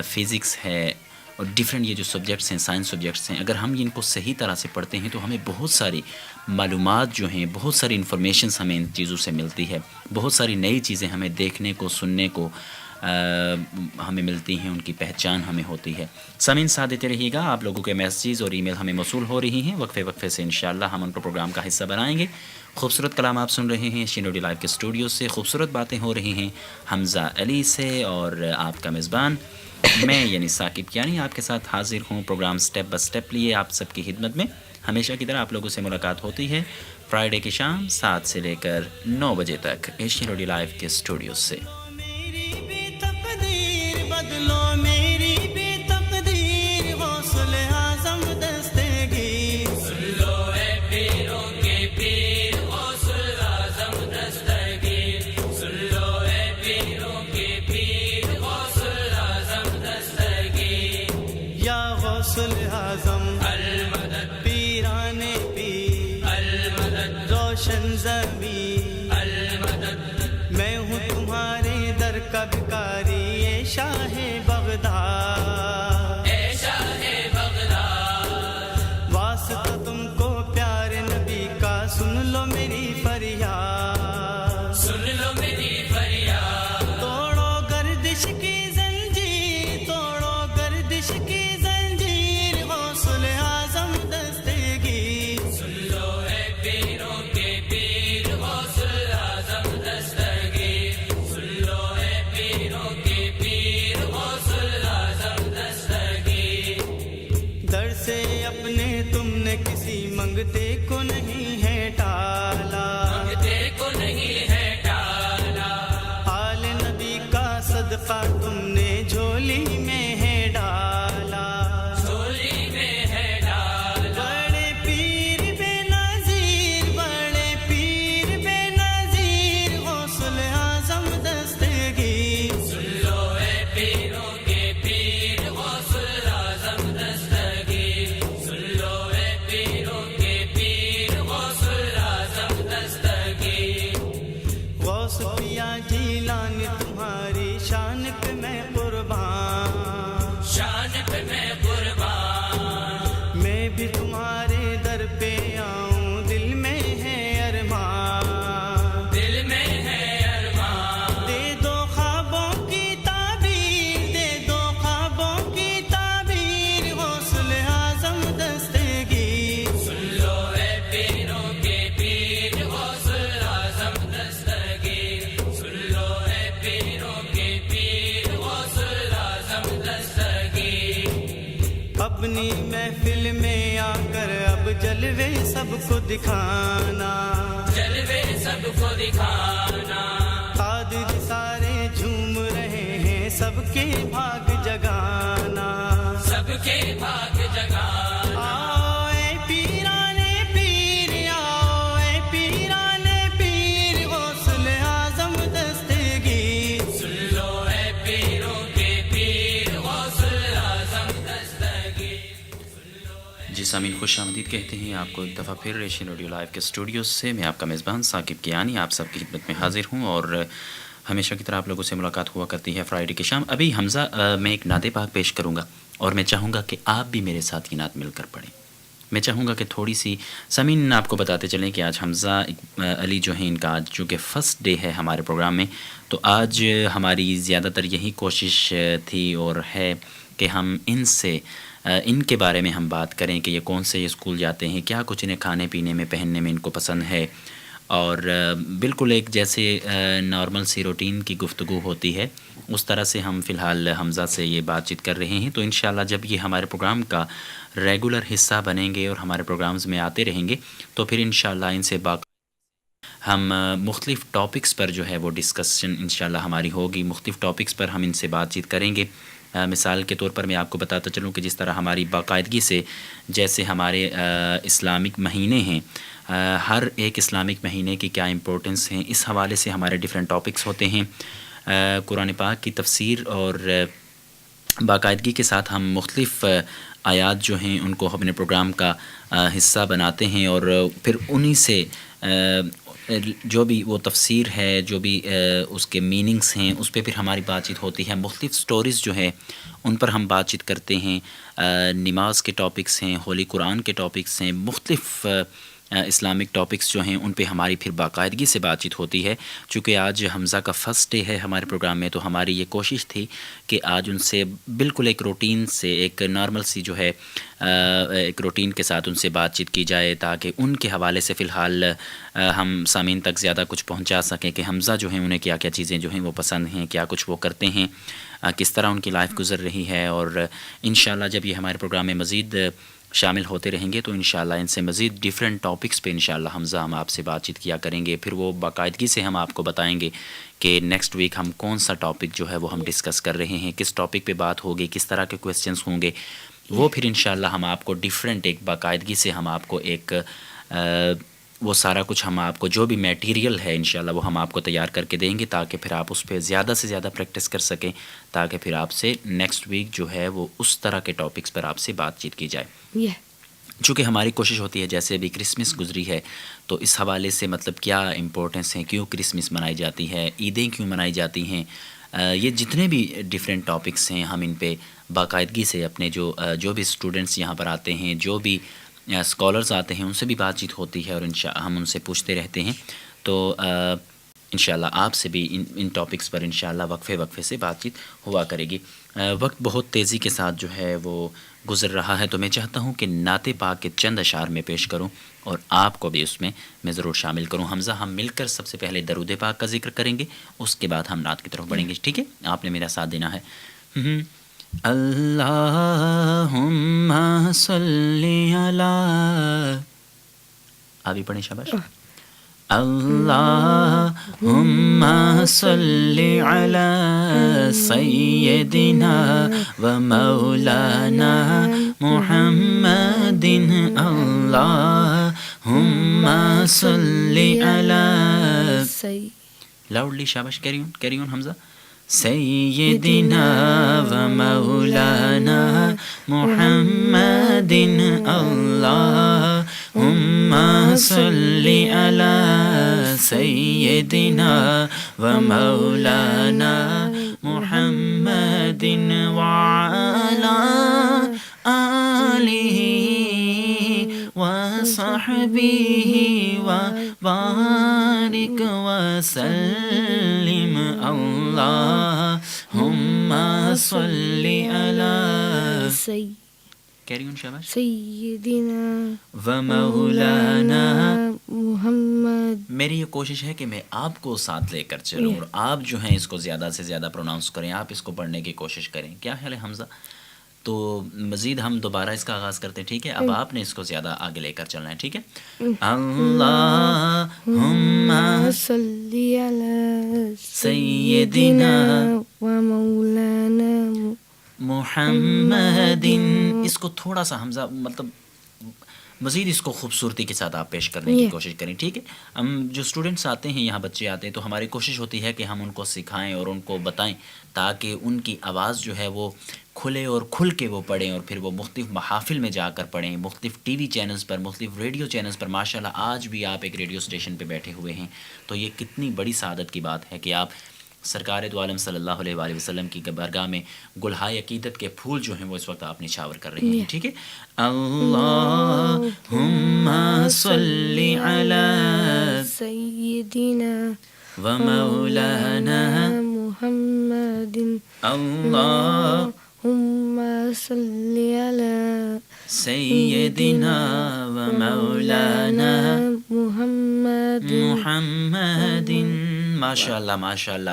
فزکس ہے, اور ڈفرینٹ یہ جو سبجیکٹس ہیں, سائنس سبجیکٹس ہیں, اگر ہم ان کو صحیح طرح سے پڑھتے ہیں تو ہمیں بہت ساری معلومات جو ہیں, بہت ساری انفارمیشنس ہمیں ان چیزوں سے ملتی ہے, بہت ساری نئی چیزیں ہمیں دیکھنے کو, سننے کو ہمیں ملتی ہیں, ان کی پہچان ہمیں ہوتی ہے. سامعین ساتھ دیتے رہیے گا, آپ لوگوں کے میسیج اور ای میل ہمیں موصول ہو رہی ہیں. وقفے سے انشاءاللہ ہم ان کو پروگرام کا حصہ بنائیں گے. خوبصورت کلام آپ سن رہے ہیں شینوڈی لائیو کے اسٹوڈیو سے, خوبصورت باتیں ہو رہی ہیں حمزہ علی سے, اور آپ کا میزبان میں یعنی ثاقب کیانی آپ کے ساتھ حاضر ہوں. پروگرام سٹیپ بائی سٹیپ لیے آپ سب کی خدمت میں ہمیشہ کی طرح آپ لوگوں سے ملاقات ہوتی ہے فرائیڈے کی شام 7 سے لے کر 9 بجے تک ایشین روڈی لائیو کے اسٹوڈیو سے. میں ہوں تمہارے در کا بھکاری, اے شاہ بغداد, اے شاہ بغداد, واسطہ تم کو پیارے نبی کا, سن لو میری فریاد, سن لو میری فریاد. توڑو گردش کی زنجیر, توڑو گردش کی زنجیر, غوث اعظم دستگیر. سن لو اے پیروں کے پیر, غوث اعظم دستگیر. سن لو اے پیروں کے پیر, غوث اعظم دستگیر. جیلانی تمہاری شان پہ میں قربان، شان پہ میں قربان، میں بھی تمہارے در پہ آؤں، دل میں ہے ارمان، دل میں ہے ارمان، دے دو خوابوں کی تعبیر، دے دو خوابوں کی تعبیر، غوث اعظم دستگیر، سن لو اے پیروں کے پیر غوث اعظم دستگیر، سن لو اے پیروں کے پیر غوث اعظم دستگیر، اپنی محفل میں آ کر اب جلوے سب کو دکھانا، جلوے سب کو دکھانا، قادر سارے جھوم رہے ہیں سب کے بھاگ جگانا، سب کے بھاگ جگانا، آؤ اے پیرانے پیر، آؤ اے پیرانے پیر، غوث اعظم دستگیر، سن لو اے پیروں کے پیر غوث اعظم دستگیر۔ جی سامعین، خوش آمدید کہتے ہیں آپ کو ایک دفعہ پھر ایشین ریڈیو لائیو کے اسٹوڈیو سے۔ میں آپ کا میزبان ثاقب کیانی آپ سب کی خدمت میں حاضر ہوں، اور ہمیشہ کی طرح آپ لوگوں سے ملاقات ہوا کرتی ہے فرائیڈے کی شام۔ ابھی حمزہ میں ایک نعت پاک پیش کروں گا، اور میں چاہوں گا کہ آپ بھی میرے ساتھ یہ نعت مل کر پڑھیں۔ میں چاہوں گا کہ تھوڑی سی سامعین آپ کو بتاتے چلیں کہ آج حمزہ علی جو ہیں، ان کا آج چونکہ فرسٹ ڈے ہے ہمارے پروگرام میں، تو آج ہماری زیادہ تر یہی کوشش تھی اور ہے کہ ہم ان کے بارے میں ہم بات کریں کہ یہ کون سے اسکول جاتے ہیں، کیا کچھ انہیں کھانے پینے میں پہننے میں ان کو پسند ہے، اور بالکل ایک جیسے نارمل سی روٹین کی گفتگو ہوتی ہے اس طرح سے ہم فی الحال حمزہ سے یہ بات چیت کر رہے ہیں۔ تو انشاءاللہ جب یہ ہمارے پروگرام کا ریگولر حصہ بنیں گے اور ہمارے پروگرامز میں آتے رہیں گے تو پھر انشاءاللہ ان سے ہم مختلف ٹاپکس پر جو ہے وہ ڈسکشن انشاءاللہ ہماری ہوگی، مختلف ٹاپکس پر ہم ان سے بات چیت کریں گے۔ مثال کے طور پر میں آپ کو بتاتا چلوں کہ جس طرح ہماری باقاعدگی سے جیسے ہمارے اسلامک مہینے ہیں، ہر ایک اسلامک مہینے کی کیا امپورٹنس ہیں، اس حوالے سے ہمارے ڈیفرنٹ ٹاپکس ہوتے ہیں۔ قرآن پاک کی تفسیر اور باقاعدگی کے ساتھ ہم مختلف آیات جو ہیں ان کو اپنے پروگرام کا حصہ بناتے ہیں، اور پھر انہی سے جو بھی وہ تفسیر ہے، جو بھی اس کے میننگز ہیں، اس پہ پھر ہماری بات چیت ہوتی ہے۔ مختلف سٹوریز جو ہے ان پر ہم بات چیت کرتے ہیں، نماز کے ٹاپکس ہیں، ہولی قرآن کے ٹاپکس ہیں، مختلف اسلامک ٹاپکس جو ہیں ان پہ ہماری پھر باقاعدگی سے بات چیت ہوتی ہے۔ چونکہ آج حمزہ کا فرسٹ ڈے ہے ہمارے پروگرام میں، تو ہماری یہ کوشش تھی کہ آج ان سے بالکل ایک روٹین سے، ایک نارمل سی جو ہے ایک روٹین کے ساتھ ان سے بات چیت کی جائے، تاکہ ان کے حوالے سے فی الحال ہم سامعین تک زیادہ کچھ پہنچا سکیں کہ حمزہ جو ہیں انہیں کیا کیا چیزیں جو ہیں وہ پسند ہیں، کیا کچھ وہ کرتے ہیں، کس طرح ان کی لائف گزر رہی ہے۔ اور انشاءاللہ جب یہ ہمارے پروگرام میں مزید شامل ہوتے رہیں گے تو انشاءاللہ ان سے مزید ڈیفرنٹ ٹاپکس پہ انشاءاللہ حمزہ ہم آپ سے بات چیت کیا کریں گے۔ پھر وہ باقاعدگی سے ہم آپ کو بتائیں گے کہ نیکسٹ ویک ہم کون سا ٹاپک جو ہے وہ ہم ڈسکس کر رہے ہیں، کس ٹاپک پہ بات ہوگی، کس طرح کے کویسچنس ہوں گے، وہ پھر انشاءاللہ ہم آپ کو ڈیفرنٹ ایک باقاعدگی سے ہم آپ کو ایک وہ سارا کچھ ہم آپ کو جو بھی میٹیریل ہے انشاءاللہ وہ ہم آپ کو تیار کر کے دیں گے، تاکہ پھر آپ اس پہ زیادہ سے زیادہ پریکٹس کر سکیں، تاکہ پھر آپ سے نیکسٹ ویک جو ہے وہ اس طرح کے ٹاپکس پر آپ سے بات چیت کی جائے۔ چونکہ ہماری کوشش ہوتی ہے جیسے ابھی کرسمس گزری ہے تو اس حوالے سے مطلب کیا امپورٹنس ہیں، کیوں کرسمس منائی جاتی ہے، عیدیں کیوں منائی جاتی ہیں، یہ جتنے بھی ڈیفرنٹ ٹاپکس ہیں ہم ان پہ باقاعدگی سے اپنے جو بھی اسٹوڈنٹس یہاں پر آتے ہیں، جو بھی اسکالرز آتے ہیں، ان سے بھی بات چیت ہوتی ہے، اور ہم ان سے پوچھتے رہتے ہیں۔ تو انشاءاللہ آپ سے بھی ان ٹاپکس پر انشاءاللہ وقفے سے بات چیت ہوا کرے گی۔ وقت بہت تیزی کے ساتھ جو ہے وہ گزر رہا ہے، تو میں چاہتا ہوں کہ نعت پاک کے چند اشعار میں پیش کروں اور آپ کو بھی اس میں ضرور شامل کروں۔ حمزہ ہم مل کر سب سے پہلے درود پاک کا ذکر کریں گے، اس کے بعد ہم نعت کی طرف بڑھیں گے، ٹھیک ہے؟ آپ نے میرا ساتھ دینا ہے۔ اللہم صلی علی، آپ بھی پڑھیں شاباش۔ اللہم صلی علی سیدنا و مولانا محمد، اللہم صلی علی، لاؤڈلی شاباش، کیری آن حمزہ، سیدنا و مولانا محمد، اللہم صلی علی سيدنا ومولانا محمد وعلى آله وصحبه وبارك وسلم اللهم صل على carry on شاباش سیدنا ومولانا محمد. میری یہ کوشش ہے کہ میں آپ کو ساتھ لے کر چلوں اور آپ جو ہیں اس کو زیادہ سے زیادہ پروناؤنس کریں, آپ اس کو پڑھنے کی کوشش کریں. کیا خیال ہے حمزہ؟ تو مزید ہم دوبارہ اس کا آغاز کرتے ہیں, ٹھیک ہے؟ اب آپ نے اس کو زیادہ آگے لے کر چلنا ہے, ٹھیک ہے؟ اللہم صلی علی سیدنا و مولانا محمد. اس کو تھوڑا سا حمزہ مطلب مزید اس کو خوبصورتی کے ساتھ آپ پیش کرنے کی کوشش کریں, ٹھیک ہے؟ ہم جو اسٹوڈنٹس آتے ہیں, یہاں بچے آتے ہیں, تو ہماری کوشش ہوتی ہے کہ ہم ان کو سکھائیں اور ان کو بتائیں تاکہ ان کی آواز جو ہے وہ کھلے اور کھل کے وہ پڑھیں اور پھر وہ مختلف محافل میں جا کر پڑھیں, مختلف ٹی وی چینلز پر, مختلف ریڈیو چینلز پر. ماشاءاللہ آج بھی آپ ایک ریڈیو اسٹیشن پہ بیٹھے ہوئے ہیں, تو یہ کتنی بڑی سعادت کی بات ہے کہ آپ سرکار دو عالم صلی اللہ علیہ وآلہ وسلم کی بارگاہ میں گلہائے عقیدت کے پھول جو ہیں وہ اس وقت آپ نچھاور کر رہے ہیں, ٹھیک ہے؟ اللہم صلی علی سیدنا و مولانا محمد. اللہم صلی علی سیدنا و مولانا محمد. ماشاءاللہ ماشاءاللہ.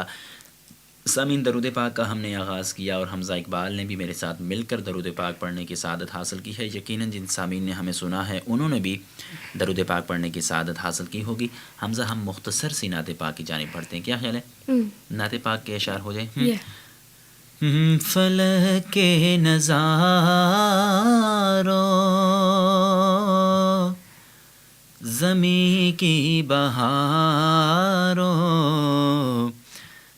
سامعین, درود پاک کا ہم نے آغاز کیا اور حمزہ اقبال نے بھی میرے ساتھ مل کر درود پاک پڑھنے کی سعادت حاصل کی ہے. یقیناً جن سامعین نے ہمیں سنا ہے انہوں نے بھی درود پاک پڑھنے کی سعادت حاصل کی ہوگی. حمزہ, ہم مختصر سی نعت پاک کی جانب پڑھتے ہیں, کیا خیال ہے؟ نعت پاک کے اشعار ہو جائیں. فلک کے نظاروں زمیں کی بہاروں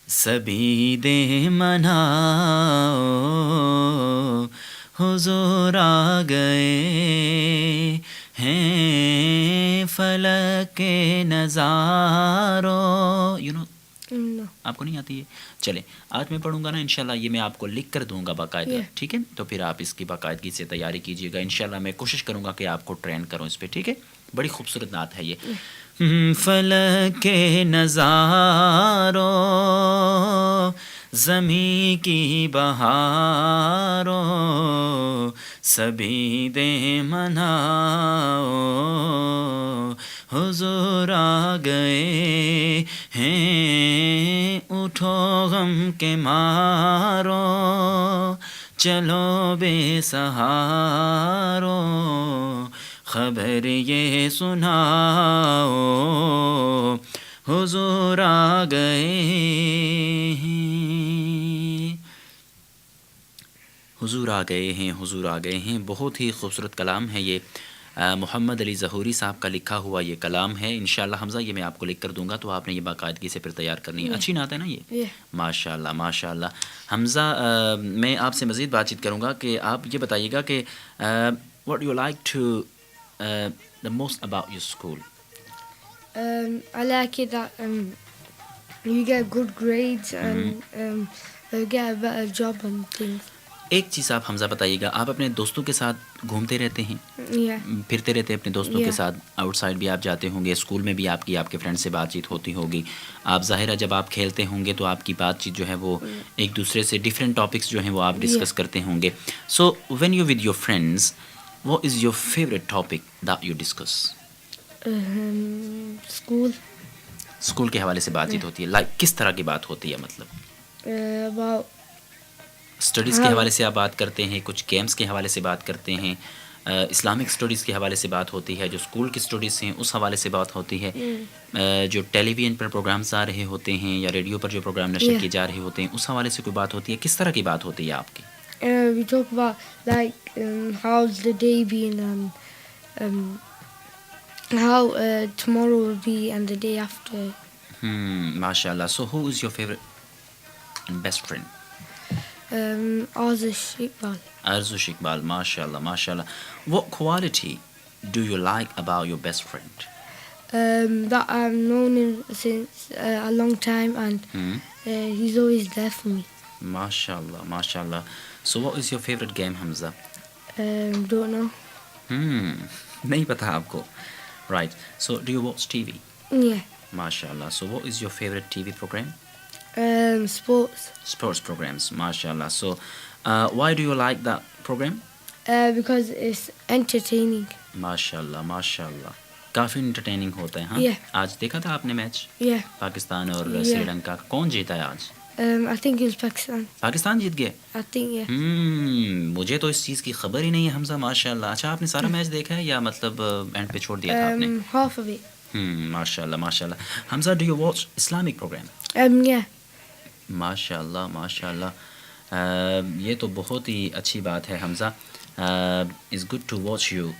سبھی دے مناؤ حضور آ گئے ہیں فلک کے نظاروں. آپ کو نہیں آتی ہے؟ چلیں آج میں پڑھوں گا نا انشاءاللہ, یہ میں آپ کو لکھ کر دوں گا باقاعدہ, ٹھیک ہے؟ تو پھر آپ اس کی باقاعدگی سے تیاری کیجیے گا. انشاءاللہ میں کوشش کروں گا کہ آپ کو ٹرین کروں اس پہ, ٹھیک ہے؟ بڑی خوبصورت نعت ہے یہ. فلک کے نظاروں زمیں کی بہاروں سبھی دے مناؤ حضور آ گئے ہیں اٹھو غم کے مارو چلو بے سہارو خبر یہ سناؤ حضور آ گئے ہیں, حضور آ گئے ہیں, حضور آ گئے ہیں. بہت ہی خوبصورت کلام ہے یہ, محمد علی ظہوری صاحب کا لکھا ہوا یہ کلام ہے. انشاءاللہ حمزہ یہ میں آپ کو لکھ کر دوں گا, تو آپ نے یہ باقاعدگی سے پھر تیار کرنی ہے. اچھی نعت ہے نا یہ؟ ماشاءاللہ ماشاءاللہ. حمزہ, میں آپ سے مزید بات چیت کروں گا کہ آپ یہ بتائیے گا کہ what you like to the most about your school? I like it that you get good grades and get a better job and things. ایک چیز آپ حمزہ بتائیے گا, آپ اپنے دوستوں کے ساتھ گھومتے رہتے ہیں, پھرتے رہتے ہیں اپنے دوستوں کے ساتھ, آؤٹ سائڈ بھی آپ جاتے ہوں گے, اسکول میں بھی آپ کے فرینڈ سے بات چیت ہوتی ہوگی, آپ ظاہر ہے جب آپ کھیلتے ہوں گے تو آپ کی بات چیت جو ہے وہ ایک دوسرے سے ڈفرینٹ ٹاپکس جو ہیں وہ آپ ڈسکس کرتے ہوں گے. So when you with your friends what is your favorite topic that you discuss? School. School کے حوالے سے بات چیت ہوتی ہے, لائک کس طرح کی بات ہوتی ہے؟ مطلب About اسٹڈیز کے حوالے سے آپ بات کرتے ہیں, کچھ گیمز کے حوالے سے بات کرتے ہیں, اسلامک اسٹڈیز کے حوالے سے بات ہوتی ہے, جو اسکول کی اسٹڈیز ہیں اس حوالے سے بات ہوتی ہے, جو ٹیلی ویژن پر پروگرامز آ رہے ہوتے ہیں یا ریڈیو پر جو پروگرام نشر کیے جا رہے ہوتے ہیں اس حوالے سے کوئی بات ہوتی ہے؟ کس طرح کی بات ہوتی ہے آپ کی؟ we talk about like how's the day been and how tomorrow will be and the day after. MashaAllah. So who is your favorite and best friend? Arzu Iqbal. Arzu Iqbal. MashaAllah, MashaAllah. What quality do you like about your best friend? That I've known him since a long time, and he's always there for me. MashaAllah, MashaAllah. So what is your favorite game, Hamza? Don't know. نہیں پتا آپ کو. Right. So do you watch TV? Yeah. MashaAllah. So what is your favorite TV program? Sports. Sports programs. MashaAllah. So why do you like that program? Because it's entertaining. MashaAllah, MashaAllah. Coffee entertaining ہوتا ہے. ہاں Yeah. آج دیکھا تھا آپ نے match Yeah. Pakistan اور Yeah. Sri Lanka کا؟ کون جیتا ہے آج؟ I think it was Pakistan. Pakistan جیت گئے. I think, yeah. مجھے تو اس چیز کی خبر ہی نہیں ہے حمزہ. ماشاء اللہ. اچھا آپ نے سارا میچ دیکھا ہے یا مطلب اینڈ پہ چھوڑ دیا تھا آپ نے؟ Half of it. ماشاء اللہ, ماشاء اللہ. Hamza, do you watch Islamic programme? Yeah. ماشاء اللہ, ماشاء اللہ. یہ تو بہت ہی اچھی بات ہے Hamza. It's good to watch you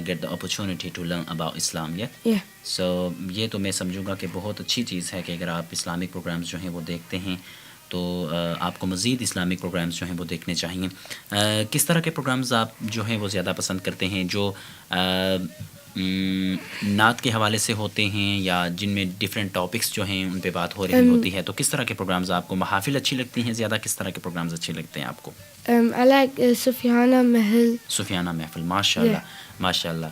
get the opportunity to learn about Islam. Yeah. So یہ تو میں سمجھوں گا کہ بہت اچھی چیز ہے کہ اگر آپ اسلامک پروگرامز جو ہیں وہ دیکھتے ہیں تو آپ کو مزید اسلامک پروگرامز جو ہیں وہ دیکھنے چاہیے. کس طرح کے پروگرامز آپ جو ہیں وہ زیادہ پسند کرتے ہیں؟ جو نعت کے حوالے سے ہوتے ہیں یا جن میں ڈفرینٹ ٹاپکس جو ہیں ان پہ بات ہو رہی ہوتی ہے، تو کس طرح کے پروگرامز آپ کو؟ محافل اچھی لگتی ہیں زیادہ؟ کس طرح کے پروگرامز اچھے لگتے ہیں آپ کو؟ I like Sufyana Mahal. سفیانہ محفل. ماشاء اللہ, ماشاء اللہ,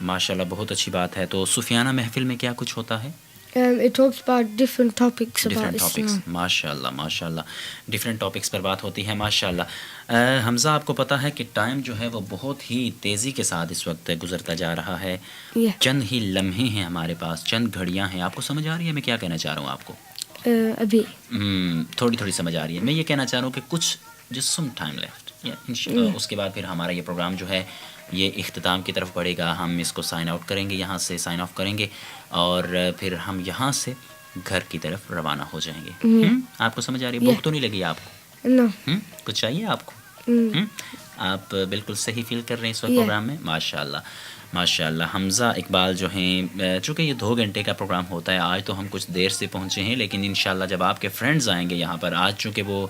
ماشاء اللہ, بہت اچھی بات ہے. تو سفیانہ محفل میں کیا کچھ ہوتا ہے؟ It talks about different topics about different topics. Islam. ماشاء اللہ, ماشاء اللہ, ڈفرینٹ ٹاپکس پر بات ہوتی ہے. ماشاء اللہ. حمزہ, آپ کو پتہ ہے کہ ٹائم جو ہے وہ بہت ہی تیزی کے ساتھ اس وقت گزرتا جا رہا ہے. Yeah. چند ہی لمحے ہیں ہمارے پاس, چند گھڑیاں ہیں. آپ کو سمجھ آ رہی ہے میں کیا کہنا چاہ رہا ہوں آپ کو؟ ابھی تھوڑی تھوڑی سمجھ آ رہی ہے. میں یہ کہنا چاہ رہا ہوں کہ کچھ جسٹ سم ٹائم لیفٹ. اس کے بعد پھر ہمارا یہ پروگرام جو ہے یہ اختتام کی طرف بڑھے گا. ہم اس کو سائن آؤٹ کریں گے, یہاں سے سائن آف کریں گے اور پھر ہم یہاں سے گھر کی طرف روانہ ہو جائیں گے. آپ کو سمجھ آ رہی ہے؟ بھوک تو نہیں لگی آپ کو؟ No. کچھ چاہیے آپ کو؟ آپ بالکل صحیح فیل کر رہے ہیں اس وقت پروگرام میں. ماشاء اللہ, ماشاء اللہ. حمزہ اقبال جو ہیں, چونکہ یہ 2 گھنٹے کا پروگرام ہوتا ہے, آج تو ہم کچھ دیر سے پہنچے ہیں, لیکن انشاءاللہ جب آپ کے فرینڈز آئیں گے یہاں پر, آج چونکہ وہ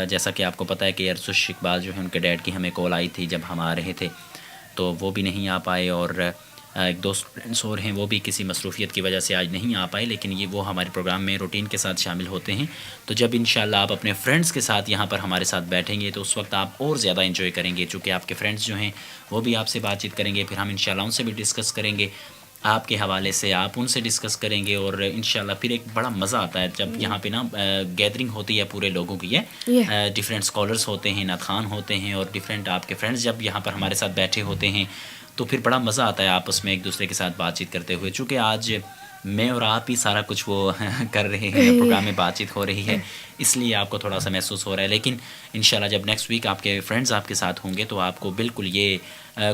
جیسا کہ آپ کو پتہ ہے کہ ارسش اقبال جو ہے ان کے ڈیڈ کی ہمیں کال آئی تھی جب ہم آ رہے تھے, تو وہ بھی نہیں آ پائے, اور ایک 2 فرینڈس اور ہیں وہ بھی کسی مصروفیت کی وجہ سے آج نہیں آ پائے, لیکن یہ وہ ہمارے پروگرام میں روٹین کے ساتھ شامل ہوتے ہیں. تو جب انشاءاللہ آپ اپنے فرینڈس کے ساتھ یہاں پر ہمارے ساتھ بیٹھیں گے تو اس وقت آپ اور زیادہ انجوائے کریں گے, چونکہ آپ کے فرینڈس جو ہیں وہ بھی آپ سے بات چیت کریں گے. پھر ہم انشاءاللہ ان سے بھی ڈسکس کریں گے آپ کے حوالے سے, آپ ان سے ڈسکس کریں گے, اور انشاءاللہ پھر ایک بڑا مزہ آتا ہے جب یہاں پہ نا گیدرنگ ہوتی ہے پورے لوگوں کی. ڈفرینٹ اسکالرس ہوتے ہیں, نعت خوان ہوتے ہیں, اور ڈفرینٹ آپ کے فرینڈس جب یہاں پر ہمارے ساتھ بیٹھے ہوتے ہیں تو پھر بڑا مزہ آتا ہے آپس میں ایک دوسرے کے ساتھ بات چیت کرتے ہوئے. چونکہ آج میں اور آپ ہی سارا کچھ وہ کر رہے ہیں, پروگرام میں بات چیت ہو رہی ہے, اس لیے آپ کو تھوڑا سا محسوس ہو رہا ہے. لیکن انشاءاللہ جب نیکسٹ ویک آپ کے فرینڈز آپ کے ساتھ ہوں گے تو آپ کو بالکل یہ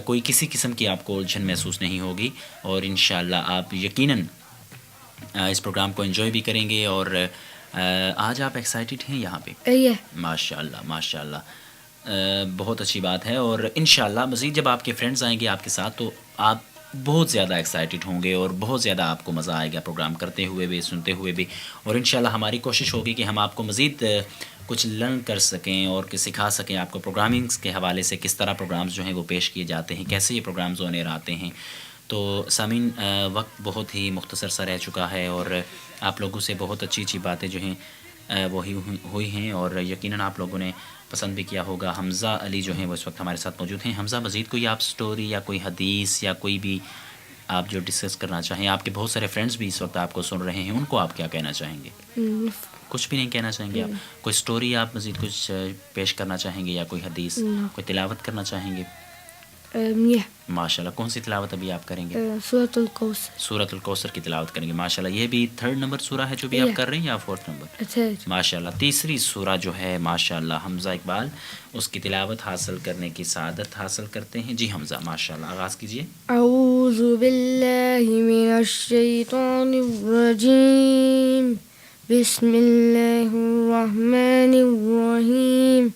کوئی کسی قسم کی آپ کو الجھن محسوس نہیں ہوگی, اور انشاءاللہ آپ یقیناً اس پروگرام کو انجوائے بھی کریں گے. اور آج آپ ایکسائٹیڈ ہیں یہاں پہ؟ Yeah. ماشاء اللہ, ماشاء اللہ, بہت اچھی بات ہے. اور انشاءاللہ مزید جب آپ کے فرینڈز آئیں گے آپ کے ساتھ تو آپ بہت زیادہ ایکسائٹیڈ ہوں گے, اور بہت زیادہ آپ کو مزہ آئے گا پروگرام کرتے ہوئے بھی, سنتے ہوئے بھی. اور انشاءاللہ ہماری کوشش ہوگی کہ ہم آپ کو مزید کچھ لرن کر سکیں اور کہ سکھا سکیں آپ کو پروگرامنگس کے حوالے سے کس طرح پروگرامز جو ہیں وہ پیش کیے جاتے ہیں, کیسے یہ پروگرامز آن ایئر آتے ہیں. تو سامعین, وقت بہت ہی مختصر سا رہ چکا ہے, اور آپ لوگوں سے بہت اچھی اچھی باتیں جو ہیں وہی ہوئی ہیں, اور یقیناً آپ لوگوں نے پسند بھی کیا ہوگا. حمزہ علی جو ہیں وہ اس وقت ہمارے ساتھ موجود ہیں. حمزہ, مزید کوئی آپ سٹوری یا کوئی حدیث یا کوئی بھی آپ جو ڈسکس کرنا چاہیں؟ آپ کے بہت سارے فرینڈز بھی اس وقت آپ کو سن رہے ہیں, ان کو آپ کیا کہنا چاہیں گے؟ کچھ بھی نہیں کہنا چاہیں گے آپ؟ کوئی سٹوری آپ مزید کچھ پیش کرنا چاہیں گے یا کوئی حدیث, کوئی تلاوت کرنا چاہیں گے؟ Yeah. ماشاءاللہ. کون سی تلاوت ابھی آپ کریں گے؟ Surat al-Kawthar. سورۃ الکوثر کی تلاوت کریں گے. ماشاءاللہ. یہ بھی 3rd نمبر سورہ ہے جو بھی آپ کر رہے ہیں یا 4th نمبر؟ Third. ماشاءاللہ. تیسری سورہ جو ہے ماشاءاللہ حمزہ اقبال اس کی تلاوت حاصل کرنے کی سعادت حاصل کرتے ہیں. جی حمزہ, ماشاءاللہ, آغاز کیجیے. اعوذ باللہ من الشیطان الرجیم, بسم اللہ الرحمن الرحیم,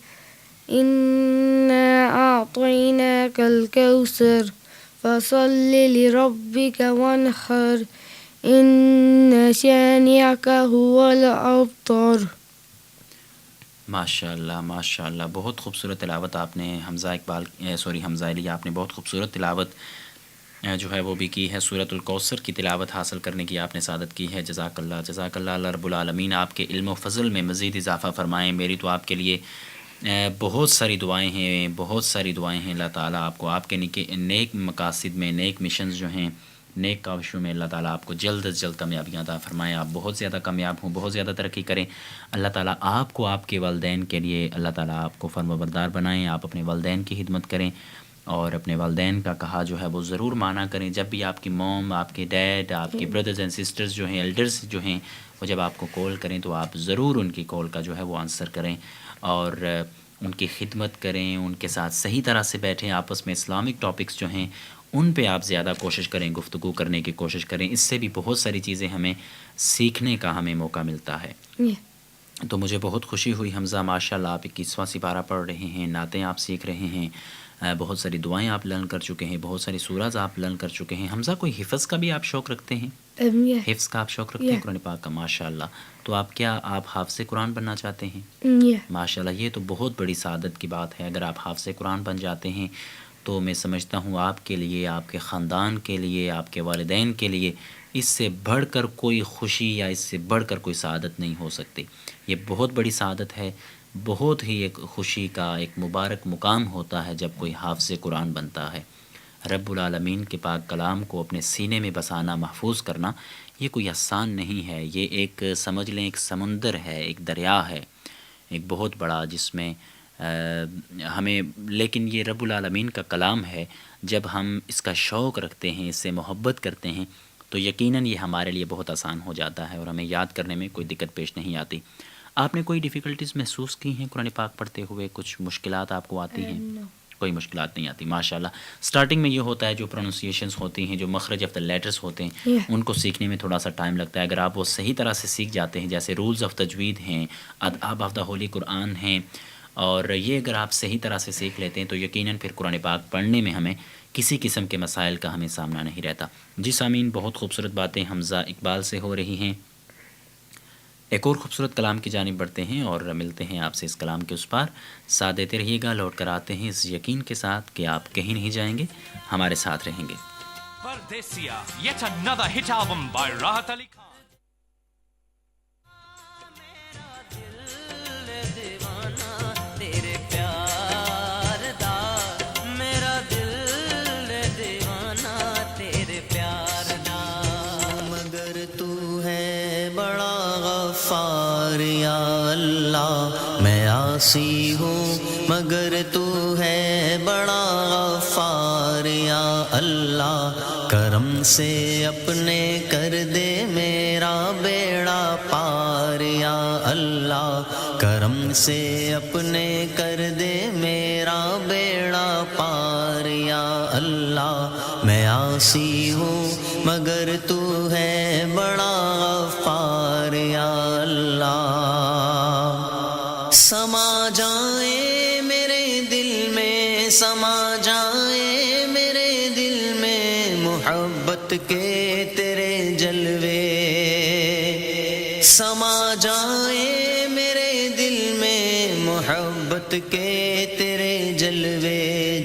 انا اعطیناک الکوثر فصل لربک وانحر, ان شانئک هو الابتر. ماشاءاللہ, ماشاءاللہ, بہت خوبصورت تلاوت آپ نے حمزہ اقبال حمزہ علی, آپ نے بہت خوبصورت تلاوت جو ہے وہ بھی کی ہے. سورۃ الکوثر کی تلاوت حاصل کرنے کی آپ نے سعادت کی ہے. جزاک اللہ جزاک اللہ. اللہ رب العالمین آپ کے علم و فضل میں مزید اضافہ فرمائیں. میری تو آپ کے لیے بہت ساری دعائیں ہیں، بہت ساری دعائیں ہیں. اللہ تعالیٰ آپ کو آپ کے نیک مقاصد میں، نیک مشنز جو ہیں، نیک کاوشوں میں اللہ تعالیٰ آپ کو جلد از جلد کامیابیاں عطا فرمائیں. آپ بہت زیادہ کامیاب ہوں، بہت زیادہ ترقی کریں. اللہ تعالیٰ آپ کو آپ کے والدین کے لیے اللہ تعالیٰ آپ کو فرمانبردار بنائیں. آپ اپنے والدین کی خدمت کریں اور اپنے والدین کا کہا جو ہے وہ ضرور مانا کریں. جب بھی آپ کی موم، آپ کے ڈیڈ، آپ کے بردرز اینڈ سسٹرز جو ہیں، ایلڈرز جو ہیں، وہ جب آپ کو کال کریں تو آپ ضرور ان کی کال کا جو ہے وہ آنسر کریں اور ان کی خدمت کریں، ان کے ساتھ صحیح طرح سے بیٹھیں. آپس میں اسلامک ٹاپکس جو ہیں ان پہ آپ زیادہ کوشش کریں، گفتگو کرنے کی کوشش کریں. اس سے بھی بہت ساری چیزیں ہمیں سیکھنے کا ہمیں موقع ملتا ہے. تو مجھے بہت خوشی ہوئی حمزہ، ماشاء اللہ آپ 21واں سپارہ پڑھ رہے ہیں، نعتیں آپ سیکھ رہے ہیں، بہت ساری دعائیں آپ لرن کر چکے ہیں، بہت ساری سورہز آپ لرن کر چکے ہیں. حمزہ کوئی حفظ کا بھی آپ شوق رکھتے ہیں؟ حفظ کا آپ شوق رکھتے ہیں قرآن پاک کا؟ ماشاء اللہ. تو آپ حافظ قرآن بننا چاہتے ہیں؟ ماشاء اللہ، یہ تو بہت بڑی سعادت کی بات ہے. اگر آپ حافظ قرآن بن جاتے ہیں تو میں سمجھتا ہوں آپ کے لیے، آپ کے خاندان کے لیے، آپ کے والدین کے لیے اس سے بڑھ کر کوئی خوشی یا اس سے بڑھ کر کوئی سعادت نہیں ہو سکتی. یہ بہت بڑی سعادت ہے، بہت ہی ایک خوشی کا ایک مبارک مقام ہوتا ہے جب کوئی حافظ قرآن بنتا ہے. رب العالمین کے پاک کلام کو اپنے سینے میں بسانا، محفوظ کرنا، یہ کوئی آسان نہیں ہے. یہ ایک سمجھ لیں ایک سمندر ہے، ایک دریا ہے، ایک بہت بڑا، جس میں ہمیں، لیکن یہ رب العالمین کا کلام ہے. جب ہم اس کا شوق رکھتے ہیں، اس سے محبت کرتے ہیں تو یقیناً یہ ہمارے لیے بہت آسان ہو جاتا ہے اور ہمیں یاد کرنے میں کوئی دقت پیش نہیں آتی. آپ نے کوئی ڈیفیکلٹیز محسوس کی ہیں قرآن پاک پڑھتے ہوئے؟ کچھ مشکلات آپ کو آتی ہیں؟ کوئی مشکلات نہیں آتی ماشاءاللہ. سٹارٹنگ میں یہ ہوتا ہے جو پروننسیشنز ہوتی ہیں، جو مخرج آف دا لیٹرز ہوتے ہیں، ان کو سیکھنے میں تھوڑا سا ٹائم لگتا ہے. اگر آپ وہ صحیح طرح سے سیکھ جاتے ہیں، جیسے رولز آف تجوید ہیں، آداب آف دا ہولی قرآن ہیں، اور یہ اگر آپ صحیح طرح سے سیکھ لیتے ہیں تو یقیناً پھر قرآن پاک پڑھنے میں ہمیں کسی قسم کے مسائل کا ہمیں سامنا نہیں رہتا. جی سامعین، بہت خوبصورت باتیں حمزہ اقبال سے ہو رہی ہیں. ایک اور خوبصورت کلام کی جانب بڑھتے ہیں اور ملتے ہیں آپ سے اس کلام کے اس پار. ساتھ دیتے رہیے گا. لوٹ کر آتے ہیں اس یقین کے ساتھ کہ آپ کہیں نہیں جائیں گے، ہمارے ساتھ رہیں گے. Pardesiya, yet another hit album by Rahat Ali Khan. یا اللہ میں عاصی ہوں مگر تو ہے بڑا غفار. یا اللہ کرم سے اپنے کر دے میرا بیڑا پار. یا اللہ کرم سے اپنے کر دے میرا بیڑا پار. یا اللہ میں عاصی ہوں مگر تو ہے بڑا غفار. یا اللہ سما جائے میرے دل میں، سما جائے میرے دل میں محبت کے تیرے جلوے. سما جائے میرے دل میں محبت کے تیرے جلوے.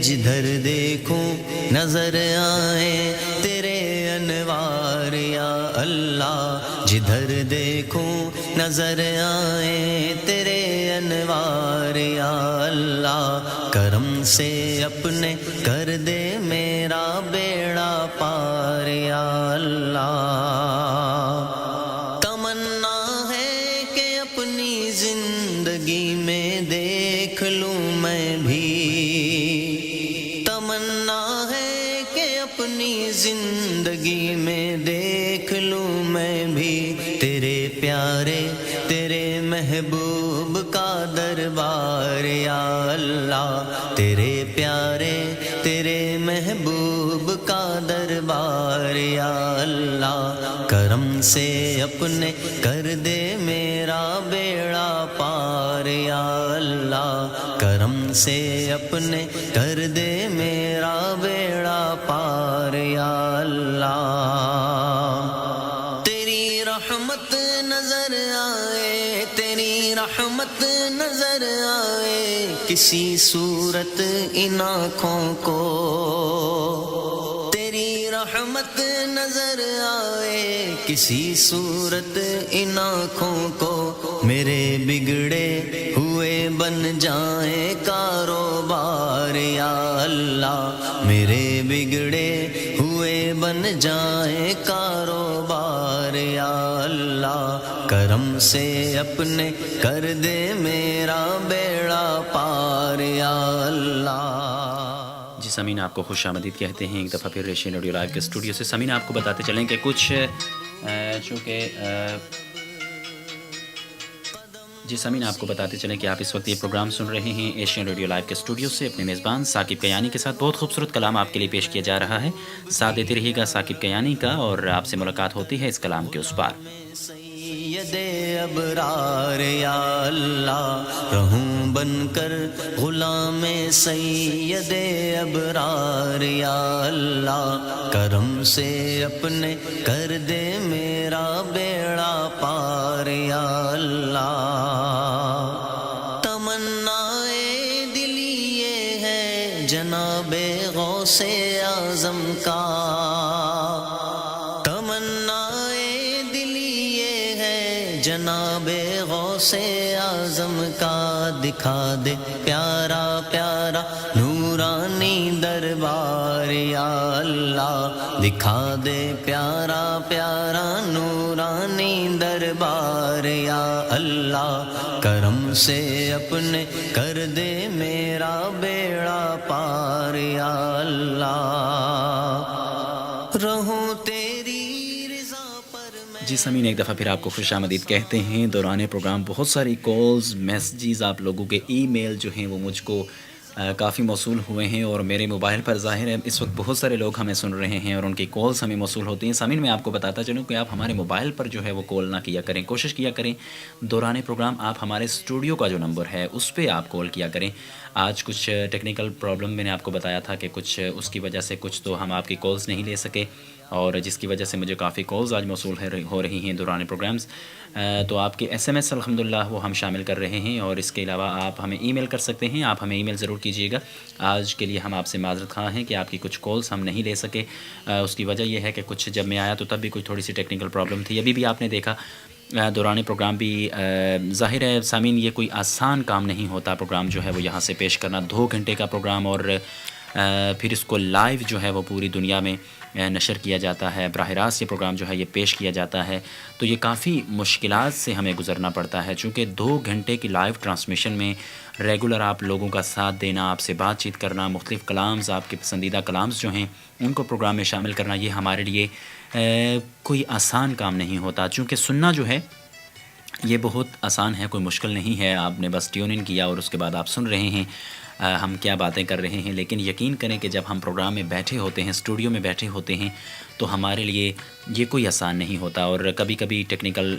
جدھر دیکھوں نظر آئے تیرے انوار. یا اللہ جدھر دیکھوں نظر آئے تیرے انوار. یا اللہ کرم سے اپنے کر دے میرا بیڑا پار. یا اللہ تمنا ہے کہ اپنی زندگی میں دیکھ لوں میں بھی. تمنا ہے کہ اپنی زندگی میں دیکھ لوں میں بھی تیرے پیارے تیرے محبوب کا دربار. یا اللہ تیرے پیارے تیرے محبوب کا دربار. یا اللہ کرم سے اپنے کر دے میرا بیڑا پار. یا اللہ کرم سے اپنے کر دے میرا بیڑا پار. یا اللہ تیری رحمت نظر آئے، تیری رحمت نظر آئے کسی صورت ان آنکھوں کو. تیری رحمت نظر آئے کسی صورت ان آنکھوں کو، میرے بگڑے ہوئے بن جائیں کاروبار یا اللہ، میرے بگڑے ہوئے بن جائیں کاروبار یا اللہ، کرم سے اپنے کر دے میرا بیڑا پار یا اللہ۔ جی سامعین، آپ کو خوش آمدید کہتے ہیں ایک دفعہ پھر ایشین ریڈیو لائیو کے اسٹوڈیو سے۔ سامعین، آپ کو بتاتے چلیں کہ کچھ چونکہ جی سامعین، آپ کو بتاتے چلیں کہ آپ اس وقت یہ پروگرام سن رہے ہیں ایشین ریڈیو لائیو کے اسٹوڈیو سے اپنے میزبان ثاقب کیانی کے ساتھ۔ بہت خوبصورت کلام آپ کے لیے پیش کیا جا رہا ہے، ساتھ دیتے رہیے گا ثاقب کیانی کا، اور آپ سے ملاقات ہوتی ہے اس کلام کے اس پار۔ سید ابرار یا اللہ، رہوں بن کر غلام سید ابرار یا اللہ، کرم سے اپنے کر دے میرا بیڑا پار یا اللہ۔ تمنائے دلی یہ ہے جناب غوث اعظم کا، جناب غوث اعظم کا، دکھا دے پیارا پیارا نورانی دربار یا اللہ، دکھا دے پیارا پیارا نورانی دربار یا اللہ، کرم سے اپنے کر دے میرا بیڑا پار یا اللہ، رہوں تیری۔ جی سامعین، ایک دفعہ پھر آپ کو خوش آمدید کہتے ہیں۔ دوران پروگرام بہت ساری کالز، میسیجز، آپ لوگوں کے ای میل جو ہیں وہ مجھ کو کافی موصول ہوئے ہیں، اور میرے موبائل پر ظاہر ہے اس وقت بہت سارے لوگ ہمیں سن رہے ہیں اور ان کی کالز ہمیں موصول ہوتی ہیں۔ سامعین، میں آپ کو بتاتا چلوں کہ آپ ہمارے موبائل پر جو ہے وہ کال نہ کیا کریں، کوشش کیا کریں دوران پروگرام آپ ہمارے اسٹوڈیو کا جو نمبر ہے اس پہ آپ کال کیا کریں۔ آج کچھ ٹیکنیکل پرابلم میں نے آپ کو بتایا تھا کہ کچھ اس کی وجہ سے کچھ تو ہم آپ کی کالز نہیں لے سکے، اور جس کی وجہ سے مجھے کافی کالز آج موصول ہو رہی ہیں دوران پروگرامز۔ تو آپ کے ایس ایم ایس الحمدللہ وہ ہم شامل کر رہے ہیں، اور اس کے علاوہ آپ ہمیں ای میل کر سکتے ہیں۔ آپ ہمیں ای میل ضرور کیجیے گا۔ آج کے لیے ہم آپ سے معذرت خواہ ہیں کہ آپ کی کچھ کالز ہم نہیں لے سکے۔ اس کی وجہ یہ ہے کہ کچھ جب میں آیا تو تب بھی کچھ تھوڑی سی ٹیکنیکل پرابلم تھی۔ ابھی بھی آپ نے دیکھا دوران پروگرام بھی ظاہر ہے سامعین یہ کوئی آسان کام نہیں ہوتا، پروگرام جو ہے وہ یہاں سے پیش کرنا، 2 گھنٹے کا پروگرام، اور پھر اس کو لائیو جو ہے وہ پوری دنیا میں نشر کیا جاتا ہے، براہ راست یہ پروگرام جو ہے یہ پیش کیا جاتا ہے، تو یہ کافی مشکلات سے ہمیں گزرنا پڑتا ہے، چونکہ 2 گھنٹے کی لائیو ٹرانسمیشن میں ریگولر آپ لوگوں کا ساتھ دینا، آپ سے بات چیت کرنا، مختلف کلامز، آپ کے پسندیدہ کلامز جو ہیں ان کو پروگرام میں شامل کرنا، یہ ہمارے لیے کوئی آسان کام نہیں ہوتا، چونکہ سننا جو ہے یہ بہت آسان ہے، کوئی مشکل نہیں ہے، آپ نے بس ٹیون ان کیا اور اس کے بعد آپ سن رہے ہیں ہم کیا باتیں کر رہے ہیں، لیکن یقین کریں کہ جب ہم پروگرام میں بیٹھے ہوتے ہیں، اسٹوڈیو میں بیٹھے ہوتے ہیں، تو ہمارے لیے یہ کوئی آسان نہیں ہوتا، اور کبھی کبھی ٹیکنیکل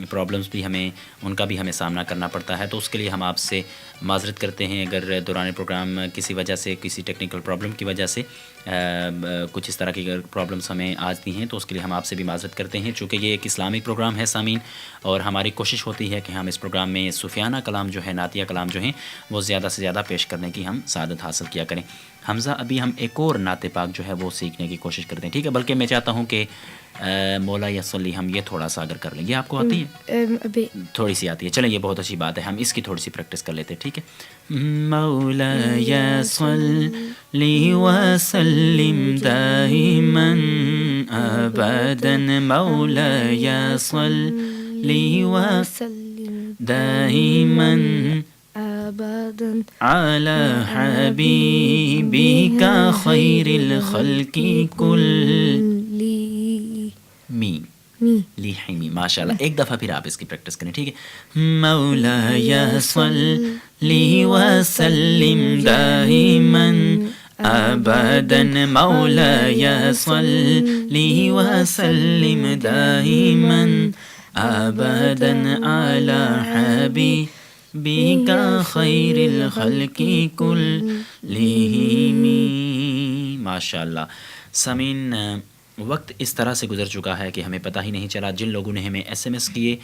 پرابلمس بھی ان کا بھی ہمیں سامنا کرنا پڑتا ہے، تو اس کے لیے ہم آپ سے معذرت کرتے ہیں اگر دوران پروگرام کسی وجہ سے، کسی ٹیکنیکل پرابلم کی وجہ سے کچھ اس طرح کی پرابلمس ہمیں آتی ہیں، تو اس کے لیے ہم آپ سے بھی معذرت کرتے ہیں، چونکہ یہ ایک اسلامک پروگرام ہے سامعین، اور ہماری کوشش ہوتی ہے کہ ہم اس پروگرام میں صوفیانہ کلام جو ہے، نعتیہ کلام جو ہیں، وہ زیادہ سے زیادہ پیش کرنے کی ہم سعادت حاصل کیا کریں۔ حمزہ، ابھی ہم ایک اور نعت پاک جو ہے وہ سیکھنے کی کوشش کرتے ہیں، ٹھیک ہے؟ بلکہ میں چاہتا ہوں کہ مولا یا صلی ہم یہ تھوڑا سا اگر کر لیں، یہ آپ کو آتی ہے؟ تھوڑی سی آتی ہے، چلیں یہ بہت اچھی بات ہے، ہم اس کی تھوڑی سی پریکٹس کر لیتے ہیں، ٹھیک ہے؟ مولا یا صلی وسلم دائما ابدا، مولا یا صلی وسلم دائما أبدا على حبيبك خير الخلق كلهم۔ لیحمی، ماشاء اللہ، ایک دفعہ پھر آپ اس کی پریکٹس کریں، ٹھیک ہے؟ مولاي صلی وسلم دائما ابدا، مولاي صلی وسلم دائما ابدا على حبيبك خیر الخلق کلہم۔ ماشاء اللہ۔ سامعین، وقت اس طرح سے گزر چکا ہے کہ ہمیں پتہ ہی نہیں چلا۔ جن لوگوں نے ہمیں ایس ایم ایس کیے،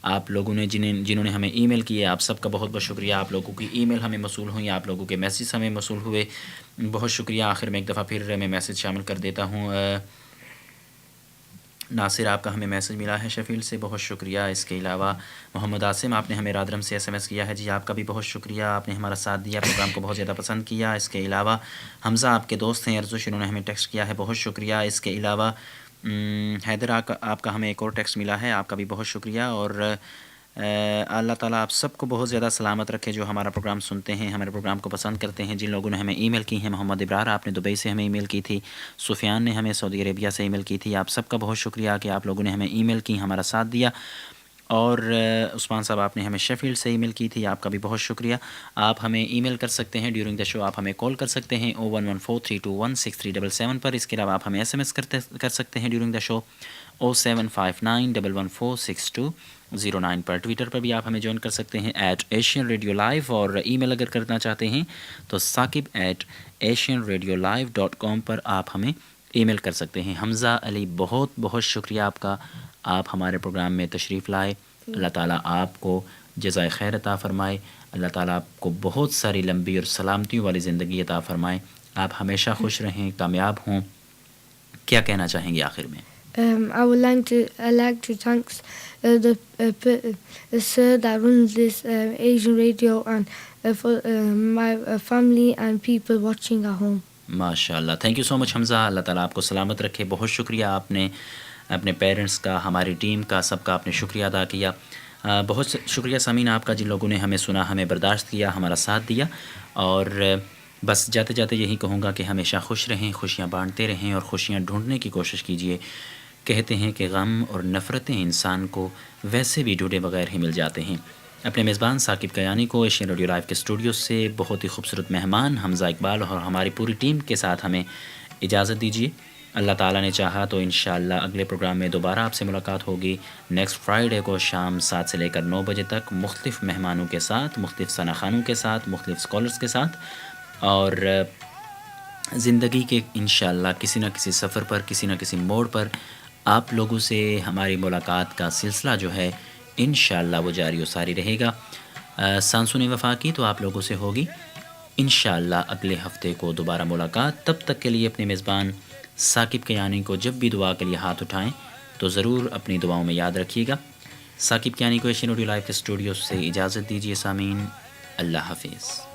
آپ لوگوں نے جنہوں نے ہمیں ای میل کیے، آپ سب کا بہت بہت شکریہ۔ آپ لوگوں کی ای میل ہمیں موصول ہوئی، آپ لوگوں کے میسیج ہمیں موصول ہوئے، بہت شکریہ۔ آخر میں ایک دفعہ پھر میں میسیج شامل کر دیتا ہوں۔ ناصر آپ کا ہمیں میسج ملا ہے شیفیلڈ سے، بہت شکریہ. اس کے علاوہ محمد عاصم آپ نے ہمیں رادرم سے ایس ایم ایس کیا ہے، جی آپ کا بھی بہت شکریہ، آپ نے ہمارا ساتھ دیا، پروگرام کو بہت زیادہ پسند کیا. اس کے علاوہ حمزہ آپ کے دوست ہیں ارزش، انہوں نے ہمیں ٹیکسٹ کیا ہے، بہت شکریہ. اس کے علاوہ حیدر آپ کا ہمیں ایک اور ٹیکسٹ ملا ہے، آپ کا بھی بہت شکریہ. اور اللہ تعالیٰ آپ سب کو بہت زیادہ سلامت رکھے جو ہمارا پروگرام سنتے ہیں، ہمارے پروگرام کو پسند کرتے ہیں. جن لوگوں نے ہمیں ای میل کی ہیں، محمد ابرار آپ نے دبئی سے ہمیں ای میل کی تھی، سفیان نے ہمیں سعودی عربیہ سے ای میل کی تھی. آپ سب کا بہت شکریہ کہ آپ لوگوں نے ہمیں ای میل کی، ہمارا ساتھ دیا. اور عثمان صاحب آپ نے ہمیں شیفیلڈ سے ای میل کی تھی، آپ کا بھی بہت شکریہ. آپ ہمیں ای میل کر سکتے ہیں ڈیورنگ دا شو، آپ ہمیں کال کر سکتے ہیں 01143216377 پر. اس کے علاوہ آپ ہمیں ایس ایم ایس کر سکتے ہیں during the show 07591146209 per. Twitter پر بھی آپ ہمیں جوائن کر سکتے ہیں @AsianRadioLive، اور ای میل اگر کرنا چاہتے ہیں تو ثاقب@asianradiolive.com پر آپ ہمیں ای میل کر سکتے ہیں. حمزہ علی بہت بہت شکریہ آپ کا، آپ ہمارے پروگرام میں تشریف لائے. اللہ تعالیٰ آپ کو جزائے خیر عطا فرمائے، اللہ تعالیٰ آپ کو بہت ساری لمبی اور سلامتیوں والی زندگی عطا فرمائے. آپ ہمیشہ خوش رہیں، کامیاب ہوں. کیا کہنا چاہیں گے آخر میں؟ I would like to thank the sir that runs this Asian radio, and for my family and people watching at home. ماشاء اللہ، تھینک یو سو مچ حمزہ. اللہ تعالیٰ آپ کو سلامت رکھے. بہت شکریہ، آپ نے اپنے پیرنٹس کا، ہماری ٹیم کا، سب کا آپ نے شکریہ ادا کیا. بہت شکریہ سامعین آپ کا جن لوگوں نے ہمیں سنا، ہمیں برداشت کیا، ہمارا ساتھ دیا. اور بس جاتے جاتے یہی کہوں گا کہ ہمیشہ خوش رہیں، خوشیاں بانٹتے رہیں اور خوشیاں ڈھونڈنے کی کوشش کیجیے. کہتے ہیں کہ غم اور نفرتیں انسان کو ویسے بھی ڈھونڈے بغیر ہی مل جاتے ہیں. اپنے میزبان ثاقب کیانی کو ایشین ریڈیو لائیو کے اسٹوڈیو سے بہت ہی خوبصورت مہمان حمزہ اقبال اور ہماری پوری ٹیم کے ساتھ ہمیں اجازت دیجیے. اللہ تعالیٰ نے چاہا تو انشاءاللہ اگلے پروگرام میں دوبارہ آپ سے ملاقات ہوگی نیکسٹ فرائیڈے کو شام 7 سے لے کر 9 بجے تک، مختلف مہمانوں کے ساتھ، مختلف ثنا خوانوں کے ساتھ، مختلف اسکالرس کے ساتھ. اور زندگی کے انشاءاللہ کسی نہ کسی سفر پر، کسی نہ کسی موڑ پر آپ لوگوں سے ہماری ملاقات کا سلسلہ جو ہے انشاءاللہ وہ جاری و ساری رہے گا. سانسون وفا کی تو آپ لوگوں سے ہوگی انشاءاللہ اگلے ہفتے کو دوبارہ ملاقات. تب تک کے لیے اپنے میزبان ثاقب کیانی کو جب بھی دعا کے لیے ہاتھ اٹھائیں تو ضرور اپنی دعاؤں میں یاد رکھیے گا. ثاقب کیانی کو ایشین ریڈیو لائیو کے اسٹوڈیو سے اجازت دیجیے سامعین. اللہ حافظ.